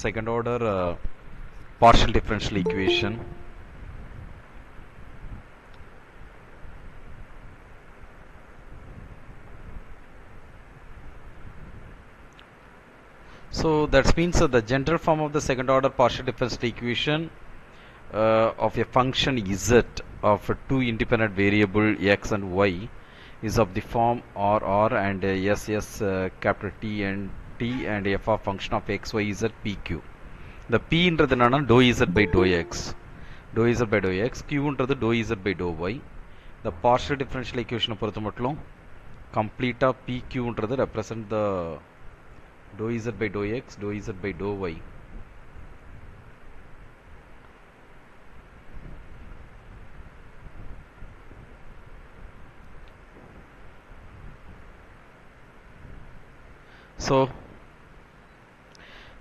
second order partial differential equation. So that means the general form of the second order partial differential equation of a function z of two independent variable x and y is of the form r and s capital T and t and f of function of x y z pq. The p ன்றது என்னன்னா dou z by dou x, q ன்றது dou z by dou y. The partial differential equation பொறுத்த மட்டும் complete pq ன்றது represent the dou z by dou x, dou z by dou y. So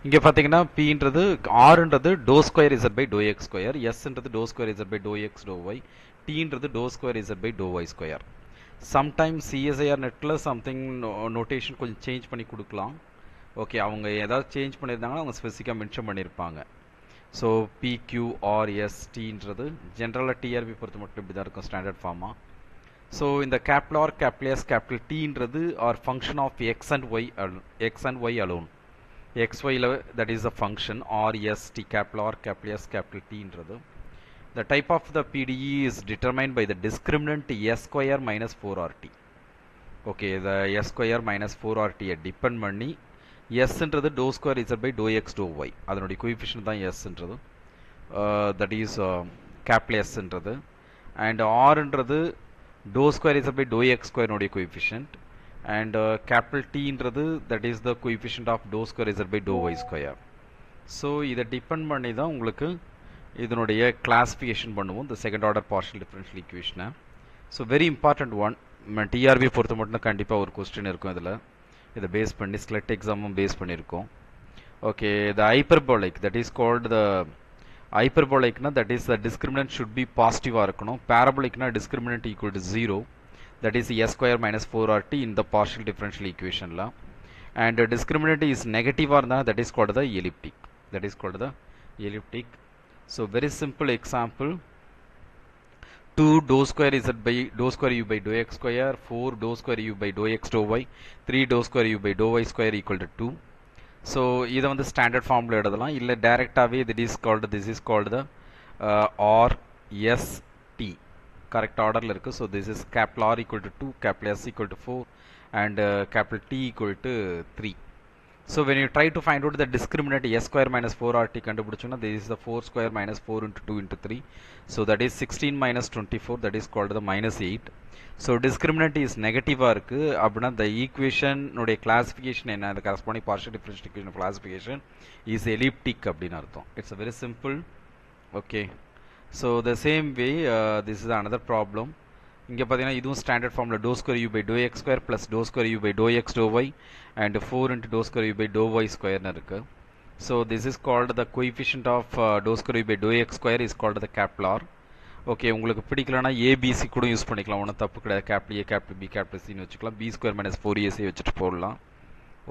இங்க பாத்தீங்கன்னா p ன்றது r ன்றது dou square z by dou x square, s ன்றது dou square z by dou x dou y, t ன்றது dou square z by dou y square. Sometimes CSIR நெட்ல something notation கொஞ்சம் change பண்ணி கொடுக்கலாம். Okay, அவங்க ஏதாவது change பண்ணியிருந்தாங்கன்னா அவங்க ஸ்பெசிஃபிக்காக மென்ஷன் பண்ணியிருப்பாங்க. ஸோ PQRSTன்றது ஜென்ரலாக டிஆர்பி பொறுத்த மட்டும் இப்படி தான் இருக்கும் ஸ்டாண்டர்ட் ஃபார்மாக. ஸோ இந்த capital R capital S capital டீன்றது are function of X and Y alone. XYல that is the function RST capital R capital S capital T ன்றது. The type of the PDE is determined by the discriminant S square minus 4RT. Okay, the S square minus 4RT depend பண்ணி S ன்றது dou square Z by dou X dou Y. அதனுடைய coefficient தான் S ன்றது. That is capital S ன்றது. And R ன்றது dou square Z by dou X square நோடைய coefficient. And capital T ன்றது that is the coefficient of dou square Z by dou Y square. So இதை depend பண்ணி தான் உங்களுக்கு இதனுடைய classification பண்ணுவோம் இந்த செகண்ட் ஆர்டர் பார்ஷியல் டிஃபரன்ஷியல் ஈக்குவேஷனை. So very important one. TRP பொறுத்த மட்டும் கண்டிப்பாக ஒரு கொஸ்டின் இருக்கும் இதில். இதை பேஸ் பண்ணி ஸ்லெட் எக்ஸாமும் பேஸ் பண்ணியிருக்கோம். Okay, the hyperbolic that is called the ஹைப்பர்போலிக்னா that is the discriminant should be பாசிட்டிவாக இருக்கணும். பேரபோலிக்னா discriminant equal to 0. That is s square minus 4RT in the partial differential equation la. And discriminant is negative or not, that is called the elliptic. So very simple example: 2 dou square z by dou square u by dou x square, 4 dou square u by dou x dou y, 3 dou square u by dou y square equal to 2. So இதை வந்து standard formula எழுதலாம், இல்லை டைரெக்டாகவே this is called the RST. correct order la irukku. So this is capital R equal to 2, capital S equal to 4 and capital T equal to 3. So when you try to find out the discriminant s square minus 4RT kandupidichona, this is the 4 square minus 4 into 2 into 3. So that is 16 minus 24, that is called the minus 8. So discriminant is negative irukku appadina the equation node classification enna, the corresponding partial differential equation classification is elliptic appdinu artham. It's a very simple. Okay, so the same way this is another problem. இங்கே பார்த்தீங்கன்னா இதுவும் standard formula dou square u by dou x square plus dou square u by dou x dou y and 4 into dou square u by dou y square னு இருக்கு. So this is called the coefficient of dou square u by dou x square is called the capital R. Okay, உங்களுக்கு பிடிக்கலனா ABC கூட use பண்ணிக்கலாம், ஒன்றும் தப்பு கிடையாது. Capital A capital B capital சின்னு வச்சுக்கலாம். பி ஸ்கொயர் மைனஸ் 4ac வச்சுட்டு போடலாம்,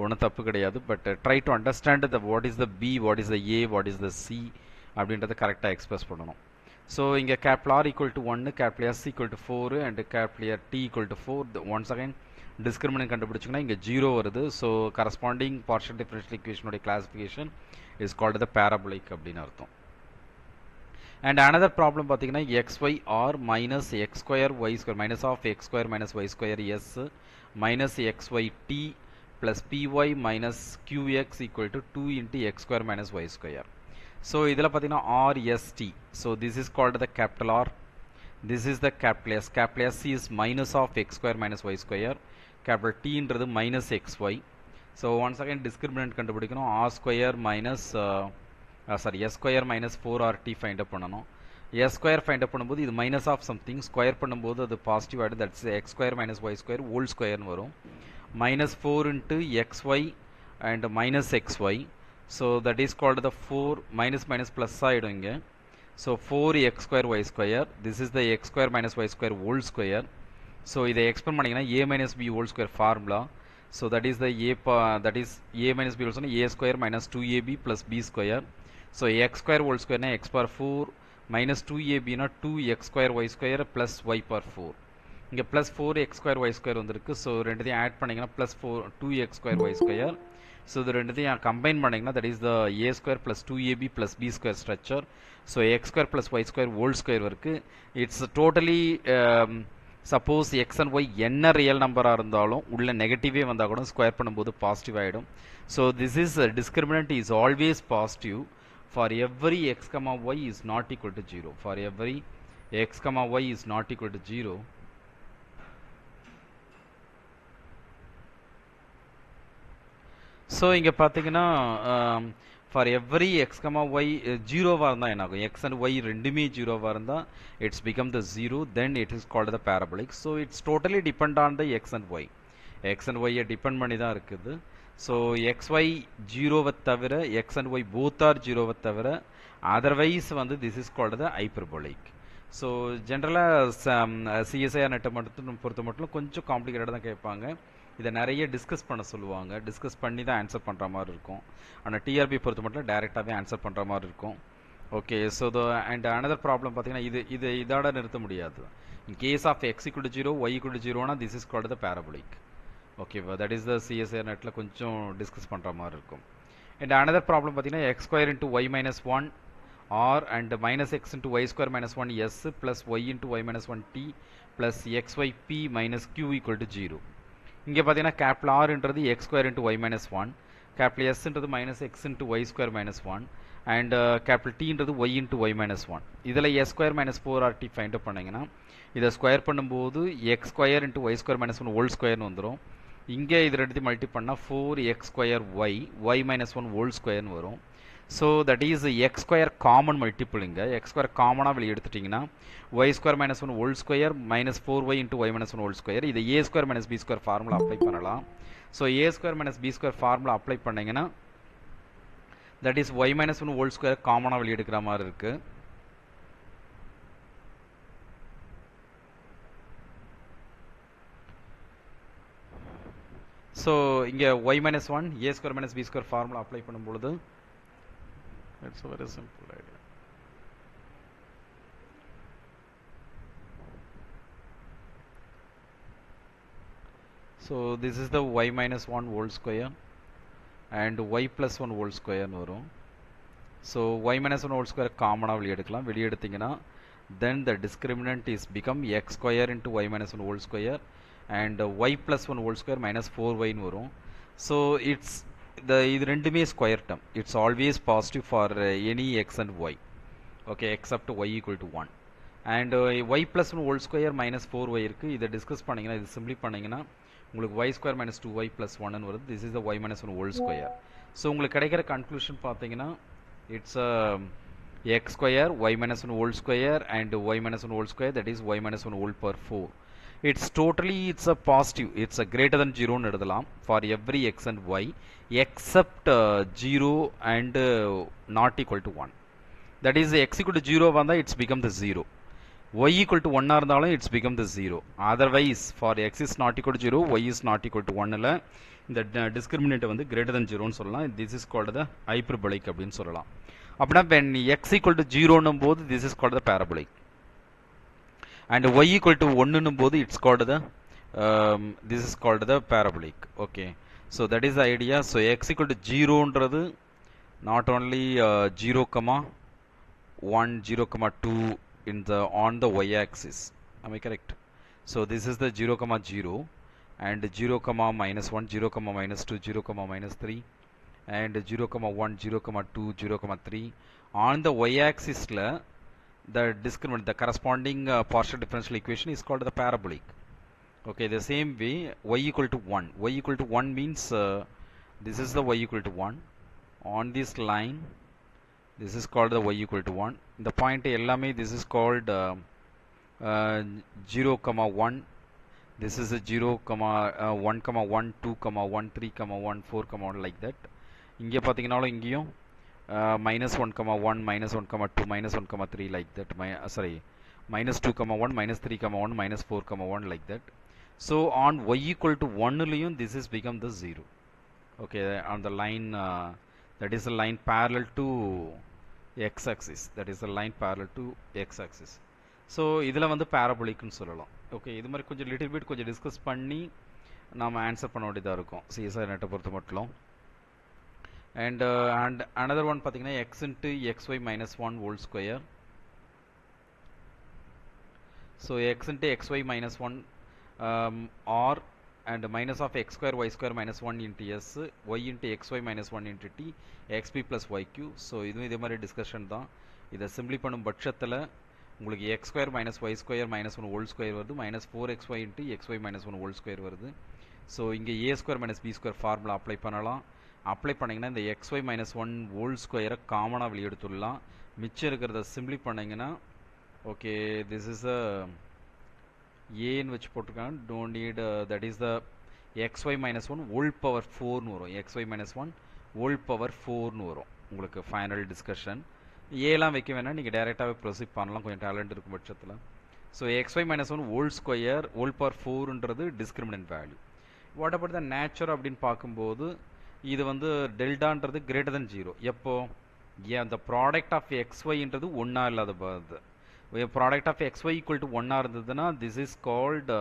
ஒன்றும் தப்பு கிடையாது. But try to understand the what is the B, what is the A, what is the C அப்படின்றத கரெக்டாக எக்ஸ்பிரஸ் பண்ணணும். So இங்கே capital R equal to 1, capital S equal to 4 and capital T equal to 4. Once again discriminant கண்டுபிடிச்சிங்கன்னா இங்கே 0 வருது. So corresponding partial differential equation உடைய classification is called the parabolic அப்படின்னு அர்த்தம். And another problem பார்த்தீங்கன்னா xyr minus x square y square minus of x square minus y square s minus xyt plus py minus qx equal to 2 into x square minus y square. So இதில் பார்த்தீங்கன்னா RST. So this is called the capital R. This is the capital S. Capital S is minus of x square minus y square. Capital T ன்றது minus xy. So once again discriminant கண்டுபிடிக்கணும். R square minus S square minus 4RT find up பண்ணணும். S square find up பண்ணும்போது இது minus of something, square பண்ணும்போது அது positive ஆகிடும். That's x square minus y square whole square வரும். Minus 4 into xy and minus xy. So that is called the 4 minus minus plus side inge. So 4x square y square, this is the x square minus y square whole square. So இதை expand பண்ணிங்கன்னா a minus b whole square formula. So that is the that is a minus b also a square minus 2ab plus b square. So x square whole square na x power 4 minus 2ab na 2x square y square plus y power 4. இங்கே plus 4x square Y square வந்துருக்கு. So ரெண்டுத்தையும் add பண்ணிங்கன்னா plus 2x square Y square. So இது ரெண்டுத்தையும் combine பண்ணிங்கன்னா that is the A square plus 2ab plus B square structure. So X square plus Y square whole square இருக்குது. It's totally suppose X and Y என்ன real நம்பராக இருந்தாலும் உள்ள நெகட்டிவே வந்தால் கூட ஸ்கொயர் பண்ணும்போது பாசிட்டிவ் ஆகிடும். So this is discriminant is always positive for every x comma y is not equal to 0. For every x comma y is not equal to 0. So இங்கே பார்த்தீங்கன்னா for every x comma y ஜீரோவாக இருந்தால் என்ன ஆகும்? X and Y ரெண்டுமே ஜீரோவாக இருந்தால் it's become the zero, then it is called the parabolic. So it's totally depend on the X and Y. X and ஒய்யை டிபெண்ட் பண்ணி தான் இருக்குது. ஸோ எக்ஸ் ஒய் ஜீரோவை தவிர X and Y both are ஜீரோவை தவிர அதர்வைஸ் வந்து this is called the hyperbolic. So ஜென்ரலாக சிஎஸ்ஐஆர் நெட்டை மட்டும் பொறுத்த மட்டும் கொஞ்சம் காம்ப்ளிகேட்டடாக தான் கேட்பாங்க. இதை நிறைய டிஸ்கஸ் பண்ண சொல்லுவாங்க. டிஸ்கஸ் பண்ணி தான் ஆன்சர் பண்ணுற மாதிரி இருக்கும். ஆனால் டிஆர்பி பொறுத்த மட்டும் டைரெக்டாகவே ஆன்சர் பண்ணுற மாதிரி இருக்கும். Okay, so and another problem பார்த்தீங்கன்னா இதோட நிறுத்த முடியாது. In case of X equal to 0 Y equal to 0னா this is called the parabolic. ஓகேவா? தட் இஸ் த சிஎஸ்ஐஆர் நெட்டில் கொஞ்சம் டிஸ்கஸ் பண்ணுற மாதிரி இருக்கும். அண்ட் அனதர் ப்ராப்ளம் பார்த்தீங்கன்னா X square into Y minus 1 R and minus X into Y square minus 1 S plus Y into Y minus 1 T plus X Y B minus Q equal to 0. இங்கே பார்த்தீங்கன்னா capital ஆர்ன்றது X square into Y minus 1, capital எஸ்ன்றது minus X into Y square minus 1 and capital டீன்றது Y into Y minus 1. இதில் S square minus 4RT find out பண்ணிங்கன்னா இதை square பண்ணும்போது X square into Y square minus 1 whole ஸ்கொயர்னு வந்துடும். இங்கே இது ரெண்டுத்தையும் மல்டி பண்ணால் 4x square y minus 1 whole ஸ்கொயர்னு வரும். So that is X square common multiple. இங்கே எக்ஸ் ஸ்கொயர் காமனாக வெளியே எடுத்துட்டிங்கன்னா Y square minus 1 whole square minus 4y into Y minus 1 whole square. இது A square minus B square formula apply பண்ணலாம். So A square minus B square formula apply பண்ணிங்கன்னா that is Y minus 1 whole square காமனாக வெளியே எடுக்கிற மாதிரி இருக்குது. So இங்கே Y minus 1 A square minus B square formula apply பண்ணும்பொழுது it's very simple idea. So this is the y minus 1 whole square and y plus 1 whole square வரும். So y minus 1 whole square காமனாக வெளியே எடுக்கலாம். வெளியே எடுத்தீங்கன்னா then the discriminant is become x square into y minus 1 whole square and y plus 1 whole square minus 4y வரும். So it's இது ரெண்டுமே square term. It's always positive for any x and y. Okay, except y equal to 1 and y plus 1 whole square minus 4y இருக்குது. இதை discuss பண்ணிங்கன்னா இது simply பண்ணிங்கன்னா உங்களுக்கு y square minus 2y plus 1 வருது. This is the y minus 1 whole square. So உங்களுக்கு கிடைக்கிற conclusion பார்த்தீங்கன்னா it's x square y minus 1 whole square and y minus 1 whole square that is Y minus 1 whole power 4. It's totally it's a positive, it's a greater than 0 னு எழுதலாம் for every x and y except 0 and not equal to 1. That is x equal to 0 வந்தா it's become the 0, y equal to 1 இருந்தாலும் it's become the 0. Otherwise for x is not equal to 0, y is not equal to 1 ல இந்த discriminant வந்து greater than 0 னு சொல்லலாம். This is called the hyperbolic அப்படினு சொல்லலாம். அப்படினா when x equal to 0 னும் போது this is called the parabolic. And y equal to 1 னும் போது it's called the this is called the parabolic. Okay, so that is the idea. So x equal to 0 ன்றது not only 0 comma 1 0 comma 2 in the on the y axis, am I correct? So this is the 0 comma 0 and 0 comma minus 1 0 comma minus 2 0 comma minus 3 and 0 comma 1 0 comma 2 0 comma 3 on the y axis la the discriminant, the corresponding partial differential equation is called the parabolic. Okay, the same way y equal to 1, y equal to 1 means this is the y equal to 1 on this line, this is called the y equal to 1. The point ellame this is called 0 comma 1, this is a 0 comma 1 comma 1 2 comma 1 3 comma 1 4 comma 1 like that. இங்கே பார்த்தீங்கனாலும் இங்கேயும் minus 1 comma 1 minus 1 comma 2 minus 1 comma 3 like that, sorry minus 2 comma 1 minus 3 comma 1 minus 4 comma 1 like that. So on y equal to 1 லையும் this is become the 0. Okay, on the line that is a line parallel to x axis, that is a line parallel to x axis. So இதில் வந்து parabolic-னு சொல்லலாம். Okay, இது மாதிரி கொஞ்சம் little bit கொஞ்சம் discuss பண்ணி நாம் ஆன்சர் பண்ண வேண்டியதாக இருக்கும் சிஎஸ்ஆர் நெட்டை பொறுத்த மட்டும். அண்ட் another one பார்த்தீங்கன்னா x into xy minus 1 whole square. So x into xy minus 1 or and minus of x square y square minus 1 into s, y into xy minus 1 into t, xp plus yq. So இதுவும் இதே மாதிரி discussion தான். இதை simply பண்ணும் பட்சத்தில் உங்களுக்கு x square minus y square minus 1 whole square வருது, minus 4xy into xy minus 1 whole square வருது. ஸோ இங்கே a square minus b square formula apply பண்ணலாம். அப்ளை பண்ணிங்கன்னா இந்த xy minus 1 whole square காமனாக வெளியெடுத்துடலாம். மிச்சம் இருக்கிறத சிம்பிளி பண்ணிங்கன்னா ஓகே, திஸ் இஸ் அ ஏன்னு வச்சு போட்டிருக்காங்க. Don't need that is the xy minus 1 whole power 4னு வரும். xy minus 1 whole power 4னு வரும் உங்களுக்கு ஃபைனல் டிஸ்கஷன். ஏலாம் வைக்க வேணால் நீங்கள் டைரெக்டாகவே ப்ரொசீட் பண்ணலாம் கொஞ்சம் டேலண்ட் இருக்கும் பட்சத்தில். So xy minus 1 whole square whole power 4ன்றது discriminant value. What about the nature அப்படின்னு பார்க்கும்போது இது வந்து டெல்டான்றது கிரேட்டர் தென் 0. எப்போ ஏன் அந்த ப்ராடக்ட் ஆஃப் xyன்றது ஒன்றா இல்லாத போது, product of xy equal to ஒன்றா இருந்ததுன்னா this is called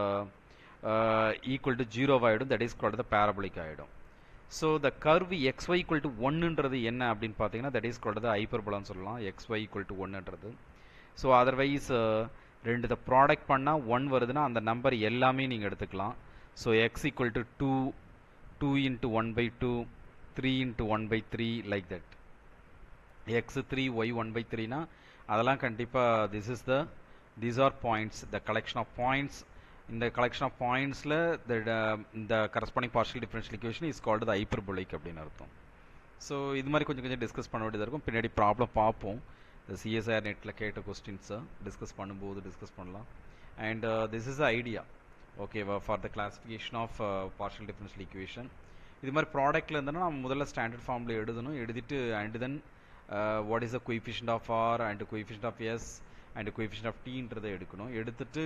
equal to 0 ஆகிடும், that is called the parabolic ஆகிடும். So the curve xy equal to 1ன்றது என்ன அப்படின்னு பார்த்தீங்கன்னா தட் இஸ் கால்டு த ஹைப்பர்போலான்னு சொல்லலாம். xy ஈக்குவல் டு 1ன்றது. ஸோ அதர்வைஸ் ரெண்டு த ப்ராடக்ட் பண்ணால் 1 வருதுன்னா அந்த நம்பர் எல்லாமே நீங்கள் எடுத்துக்கலாம். So x equal to 2 into 1 by 2, 3 into 1 by 3 like that. x 3 y 1 by 3 னா அதெல்லாம் கண்டிப்பாக these are points, the collection of points. இந்த collection of pointsல the corresponding partial differential equation is called the hyperbolic அப்படின்னு அர்த்தம். So இது மாதிரி கொஞ்சம் கொஞ்சம் டிஸ்கஸ் பண்ண வேண்டியதாக இருக்கும். பின்னாடி ப்ராப்ளம் பார்ப்போம். இந்த சிஎஸ்ஆர் நெட்டில் கேட்ட கொஸ்டின்ஸை டிஸ்கஸ் பண்ணும்போது டிஸ்கஸ் பண்ணலாம். And this is the idea ஓகேவா for the classification of partial differential equation. இது மாதிரி ப்ராடக்ட்டில் இருந்தோன்னா நம்ம முதல்ல ஸ்டாண்டர்ட் ஃபார்மில் எழுதணும். எழுதிட்டு and then what is the coefficient of R and coefficient of S and coefficient of டீன்றதை எடுக்கணும். எடுத்துட்டு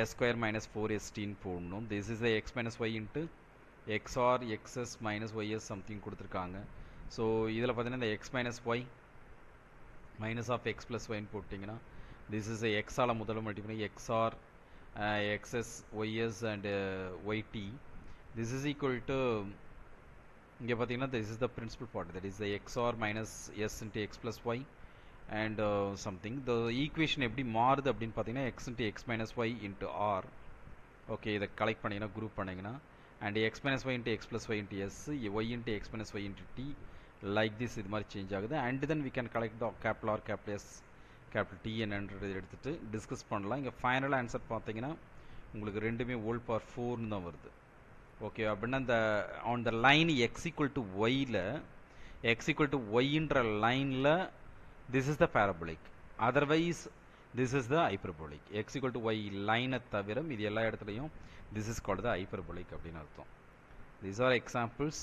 எஸ் ஸ்கொயர் மைனஸ் 4st போடணும். This is the X minus Y into XR XS minus YS something கொடுத்துருக்காங்க. So இதில் பார்த்தீங்கன்னா இந்த X minus Y minus of X plus ஒய்ன்னு போட்டிங்கன்னா திஸ் இஸ் எக்ஸால் முதல்ல multiply xr xs ys and yt. This is equal to இங்கே பார்த்தீங்கன்னா this is the principal part, that is the xr minus s into x plus y and something. The equation எப்படி மாறுது அப்படின்னு பார்த்தீங்கன்னா x into x minus y into r. Okay, இதை collect பண்ணிங்கன்னா group பண்ணிங்கன்னா and x minus y into x plus y into s, y into x minus y into t like this இது மாதிரி change ஆகுது. and then we can collect the capital R capital S capital T என்னன்றது எடுத்துட்டு discuss பண்ணலாம். இங்கே final answer பார்த்தீங்கன்னா உங்களுக்கு ரெண்டுமே whole power 4ன்னு தான் வருது. ஓகே, அப்படின்னா இந்த on the line x equal to yல x equal to yன்ற லைனில் this is the parabolic, otherwise this is the hyperbolic. x equal to y லைனை தவிர இது எல்லா இடத்துலையும் this is called the hyperbolic அப்படின்னு அர்த்தம். These are examples.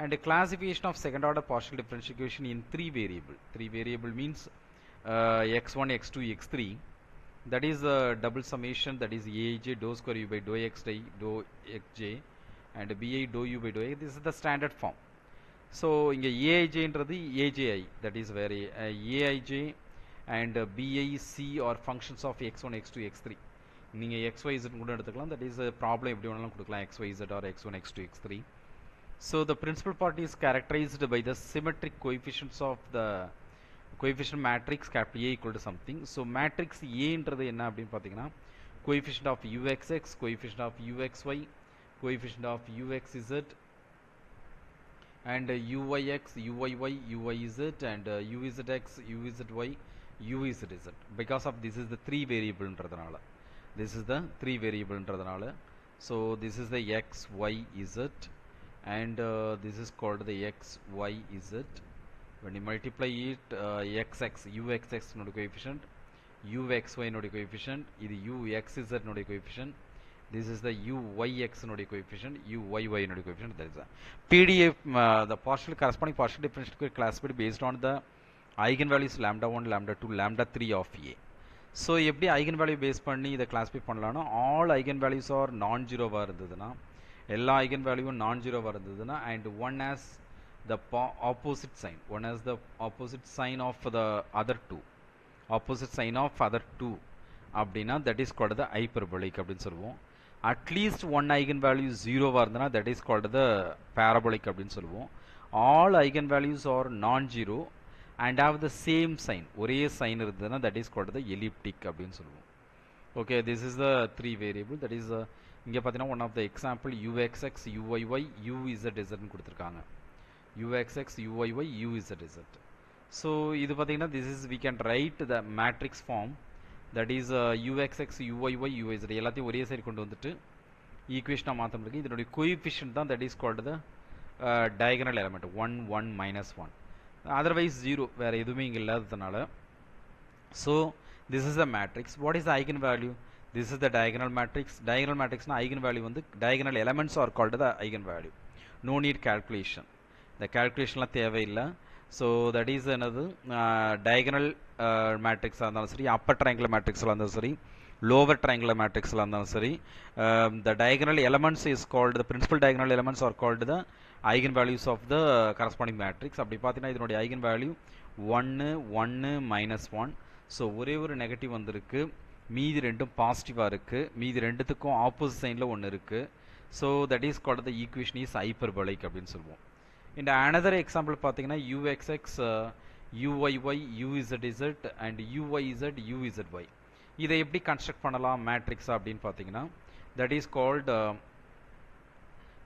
And classification of second order partial differential equation in 3 variable. 3 variable means x1, x2, x3. That is double summation, that is aij dou square u by dou x dou xj and bi dou u by dou a. This is the standard form. So inga aij என்றது aji, that is where aij and bic are functions of x1, x2, x3. நீங்க xyz கூட எடுத்துக்கலாம், that is a problem எப்படி வேணாலும் கொடுக்கலாம் xyz or x1, x2, x3. So the principal part is characterized by the symmetric coefficients of the coefficient matrix capital A equal to something. So matrix A என்றது என்ன அப்படின்னு பார்த்தீங்கன்னா coefficient of uxx, coefficient of uxy, coefficient of uxz and uyx, uyy, uyz and uzx, uzy, uzz. Because of this is the 3 variable என்றதுனால, this is the 3 variable என்றதுனால, so this is the x, y, z and this is called the x, y, z. When you multiply it, xx, uxx node coefficient, uxy node coefficient, இது uxz node coefficient, this is the uyx node coefficient, uyy node coefficient. That is a PDF, the corresponding partial differential equation classified based on the eigenvalues lambda 1, lambda 2, lambda 3 of A. So எப்படி eigen value base பண்ணி இதை classify பண்ணலாம்னா all eigen values are நான் ஜீரோவாக இருந்ததுன்னா எல்லா eigen வேல்யூவும் non ஜீரோவாக இருந்ததுன்னா and one has the opposite sign one has the opposite sign of the other two opposite sign of other two அப்படின்னா that is called the hyperbolic அப்படின்னு சொல்லுவோம். அட்லீஸ்ட் ஒன் ஐகன் வேல்யூ ஜீரோவாக இருந்ததுன்னா that is called the parabolic அப்படின்னு சொல்லுவோம். All eigen values are non zero and have the same sign ஒரே சைன் இருந்ததுன்னா that is called the elliptic அப்படின்னு சொல்லுவோம். Okay, this is the three variable. That is இங்கே பார்த்தீங்கன்னா one of the example UXX UYY யூஇசட்இசட்னு கொடுத்துருக்காங்க. UXX UYY UZZ. ஸோ இது பார்த்தீங்கன்னா this is we can write the matrix form that is UXX UYY UZ எல்லாத்தையும் ஒரே side கொண்டு வந்துட்டு ஈக்குவேஷனாக மாற்ற முடியும். இதனுடைய கோஎஃபிஷியன்ட் தான் that is called the diagonal element 1 1 -1. Otherwise zero வேறு எதுவுமே இங்கே இல்லாததுனால. So this is the matrix. What is the eigen value? This is the diagonal matrix. Diagonal மேட்ரிக்ஸ்னா ஐகன் வேல்யூ வந்து diagonal elements are called the eigen value. No need calculation. இந்த கால்குலேஷன்லாம் தேவையில்லை. So that is என்னது diagonal மேட்ரிக்ஸாக இருந்தாலும் சரி, Appar triangular மேட்ரிக்ஸில் இருந்தாலும் சரி, லோவர் ட்ரையாங்குலர் மேட்ரிக்ஸில் இருந்தாலும் சரி, the diagonal elements is called the principal diagonal elements are called the eigen values of the corresponding matrix. அப்படி பார்த்தீங்கன்னா இதனுடைய ஐகன் வேல்யூ 1 1 -1. ஸோ ஒரே ஒரு நெகட்டிவ் வந்திருக்கு, மீதி ரெண்டும் பாசிட்டிவாக இருக்குது, மீதி ரெண்டுத்துக்கும் ஆப்போசிட் சைனில் ஒன்று இருக்குது. So that is called the equation is hyperbolic அப்படின்னு சொல்லுவோம். இந்த another எக்ஸாம்பிள் பார்த்தீங்கன்னா யூஎக்ஸ்எக்ஸ் யூஒய்ஒய் யூஇசட்இசட் அண்ட் யூஒய்இசட் யூஇசட்ஒய். இதை எப்படி கன்ஸ்ட்ரக்ட் பண்ணலாம் மேட்ரிக்ஸ் அப்படின்னு பார்த்தீங்கன்னா தட் இஸ் கால்டு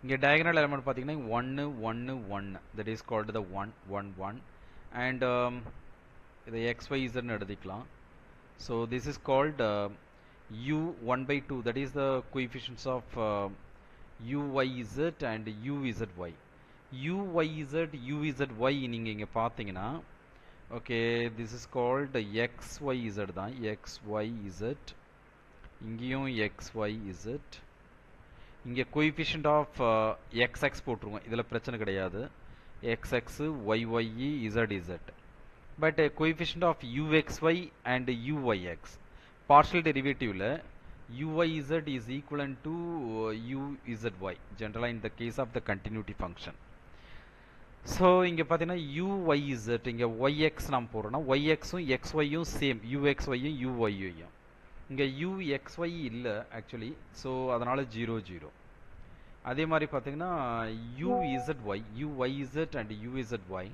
இங்கே டயகனல் எலமெண்ட் பார்த்தீங்கன்னா 1 1 1 that is called the 1 1 1 and இதை எக்ஸ்ஒய்இசட்னு எழுதிக்கலாம். So this is called u 1/2 that is the coefficients of u y z and u z y. U y z u z y நீங்கள் இங்கே பார்த்தீங்கன்னா okay this is called x y z தான். எக்ஸ்ஒய்இசட் இங்கேயும் எக்ஸ்ஒய்இசட். இங்கே கோஎஃபிஷியன்ட் ஆஃப் எக்ஸ்எக்ஸ் போட்டுருவோம், இதில் பிரச்சனை கிடையாது. எக்ஸ்எக்ஸு ஒய்ஒய்இ இசட்இசட். But coefficient of u x y and யூஒய்எக்ஸ் partial டெரிவேட்டிவில் u y z is equivalent to u z y ஜென்ரலாக in the case of the continuity function. So இங்கே பார்த்தீங்கன்னா யூஒய்இசட் இங்கே ஒய்எக்ஸ் நாம் போடுறோன்னா ஒய்எக்ஸும் எக்ஸ்ஒய்யும் சேம், யூஎக்ஸ்ஒய்யும் யூஒய்யும். இங்கே யூஎக்ஸ்ஒய் இல்லை ஆக்சுவலி, ஸோ அதனால் 0 0. அதே மாதிரி பார்த்தீங்கன்னா u z y u y z and u z y.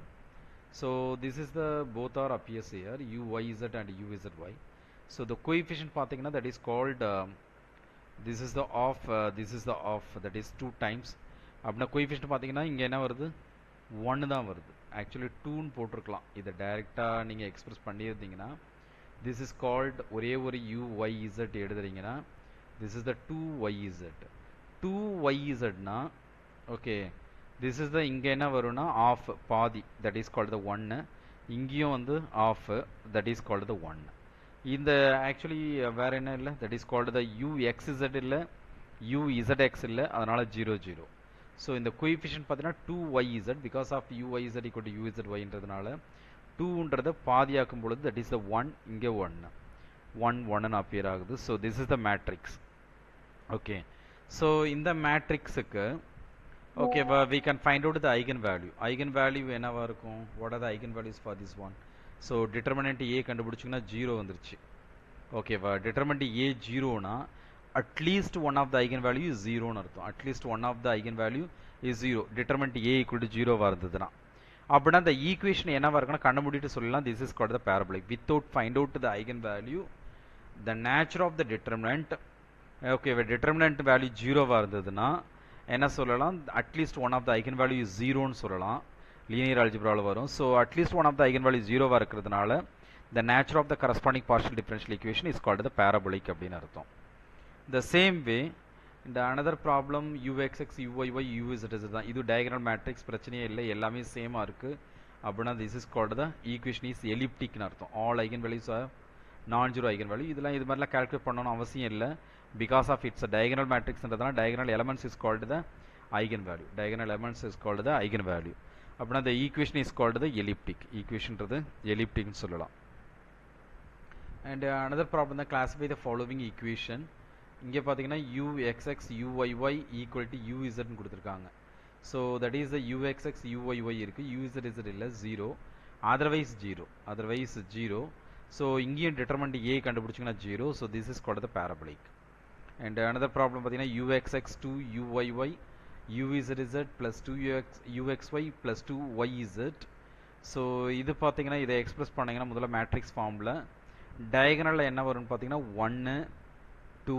So this is the both are appears here u y z and u z y. So the coefficient பார்த்தீங்கன்னா that is called this is the of that is 2 times. அப்படின்னா coefficient பார்த்தீங்கன்னா இங்கே என்ன வருது 1 தான் வருது. ஆக்சுவலி 2ன்னு போட்டிருக்கலாம், இதை டைரெக்டாக நீங்கள் எக்ஸ்பிரஸ் பண்ணியிருந்தீங்கன்னா திஸ் இஸ் கால்டு ஒரே ஒரு யூஒய்இசட் எழுதுறீங்கன்னா திஸ் இஸ் த 2yz. 2yzனா ஓகே திஸ் இஸ் த இங்கே என்ன வரும்னா ஆஃப் பாதி தட் இஸ் கால்டு த 1. இங்கேயும் வந்து of that is called the 1. இந்த ஆக்சுவலி வேறு என்ன இல்லை that is called the U X Z இல்லை யூஇசட்எக்ஸ் இல்லை, அதனால் 0 0. ஸோ இந்த கோஎஃபிஷியன்ட் பார்த்தீங்கன்னா 2yz because of u y z equal to யூஇசட்ஒய்ன்றதுனால 2ன்றதை பாதியாக்கும் பொழுது தட் இஸ் த 1, இங்கே 1 1 1ன்னு அப்பியர் ஆகுது. So this is the matrix. Okay, so இந்த மேட்ரிக்ஸுக்கு okay we can find out the eigen value. Eigen value என்னவாக இருக்கும்? What are the eigen values for this one? So determinant A கண்டுபிடிச்சிங்கன்னா 0 வந்துருச்சு. ஓகேவா, டிட்டர்மினன்ட் ஏ 0னா at least one of the eigen value is 0ன்னு அர்த்தம். At least one of the eigen value is 0. Determinant A equal to 0வாக இருந்ததுன்னா அப்படின்னா அந்த equation என்னவாக இருக்குன்னா கண்ண மூடிட்டு சொல்லலாம் this is called the parabolic. Without find out the eigen value the nature of the determinant okay determinant value 0வாக இருந்ததுன்னா என்ன சொல்லலாம்? At least one of the eigen value is 0ன்னு சொல்லலாம். லீனியர் அல்ஜிப்ராவில் வரும். So at least one of the eigen value 0வாக இருக்கிறதுனால the nature of the corresponding partial differential equation is called the parabolic அப்படின்னு அர்த்தம். த சேம் வே இந்த அனதர் ப்ராப்ளம் யூஎக்ஸ்எக்ஸ் யூஒய்ஒய் யூஇசட்இஸ் தான். இது டயகனல் மேட்ரிக்ஸ், பிரச்சனையே இல்லை, எல்லாமே சேமாக இருக்குது. அப்படின்னா this is called the equation is எலிப்டிக்னு அர்த்தம். All eigen values are non zero eigen value. இதெல்லாம் இது மாதிரிலாம் கால்குலேட் பண்ணணும்னு அவசியம் இல்லை. பிகாஸ் ஆஃப் இட்ஸ் டயகனல் மேட்ரிக்ஸ்ன்றதுனால diagonal elements is called the eigen value. Diagonal elements is called the eigen value. அப்படின்னா the equation is called the elliptic. ஈக்குவேஷன்றது எலிப்டிக்னு சொல்லலாம். And another problem that classify the following equation. இங்கே பார்த்தீங்கன்னா uxx uyy equal to uz ன்னு கொடுத்துருக்காங்க. So that is the uxx uyy இருக்கு, uz இல்லை 0, otherwise 0. So இங்கேயும் determinant a கண்டுபிடிச்சிங்கன்னா 0. So this is called the parabolic. And another problem பார்த்தீங்கன்னா uxx 2 uyy uzz plus 2uxy plus 2yz. So இது பார்த்தீங்கன்னா இதை express பண்ணிங்கன்னா முதல்ல மேட்ரிக்ஸ் ஃபார்மில் டயகனலில் என்ன வரும்னு பார்த்தீங்கன்னா 1 2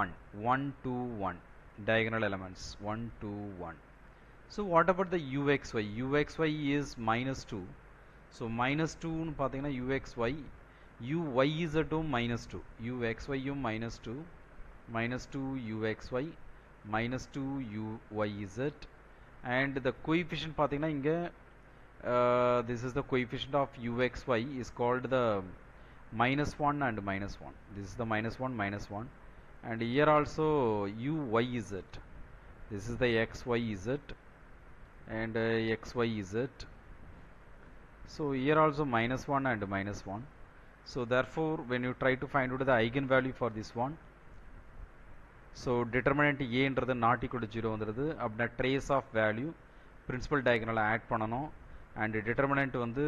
1 1 2 1 diagonal elements 1 2 1. So what about the uxy? Uxy is minus 2. So minus 2 னு பார்த்தீங்கன்னா uxy uyz minus 2 uxy minus 2 minus 2 uxy minus 2 uyz. And the coefficient பார்த்தீங்கன்னா இங்கே this is the coefficient of uxy is called the minus 1 and minus 1. This is the minus 1 minus 1. And here also uyz, this is the xyz and xyz. So here also minus 1 and minus 1. So therefore when you try to find out the eigenvalue for this one, so determinant a என்றது not equal to 0 வந்துருது. அப்படின்னா trace of value principal diagonal add பண்ணணும். And determinant வந்து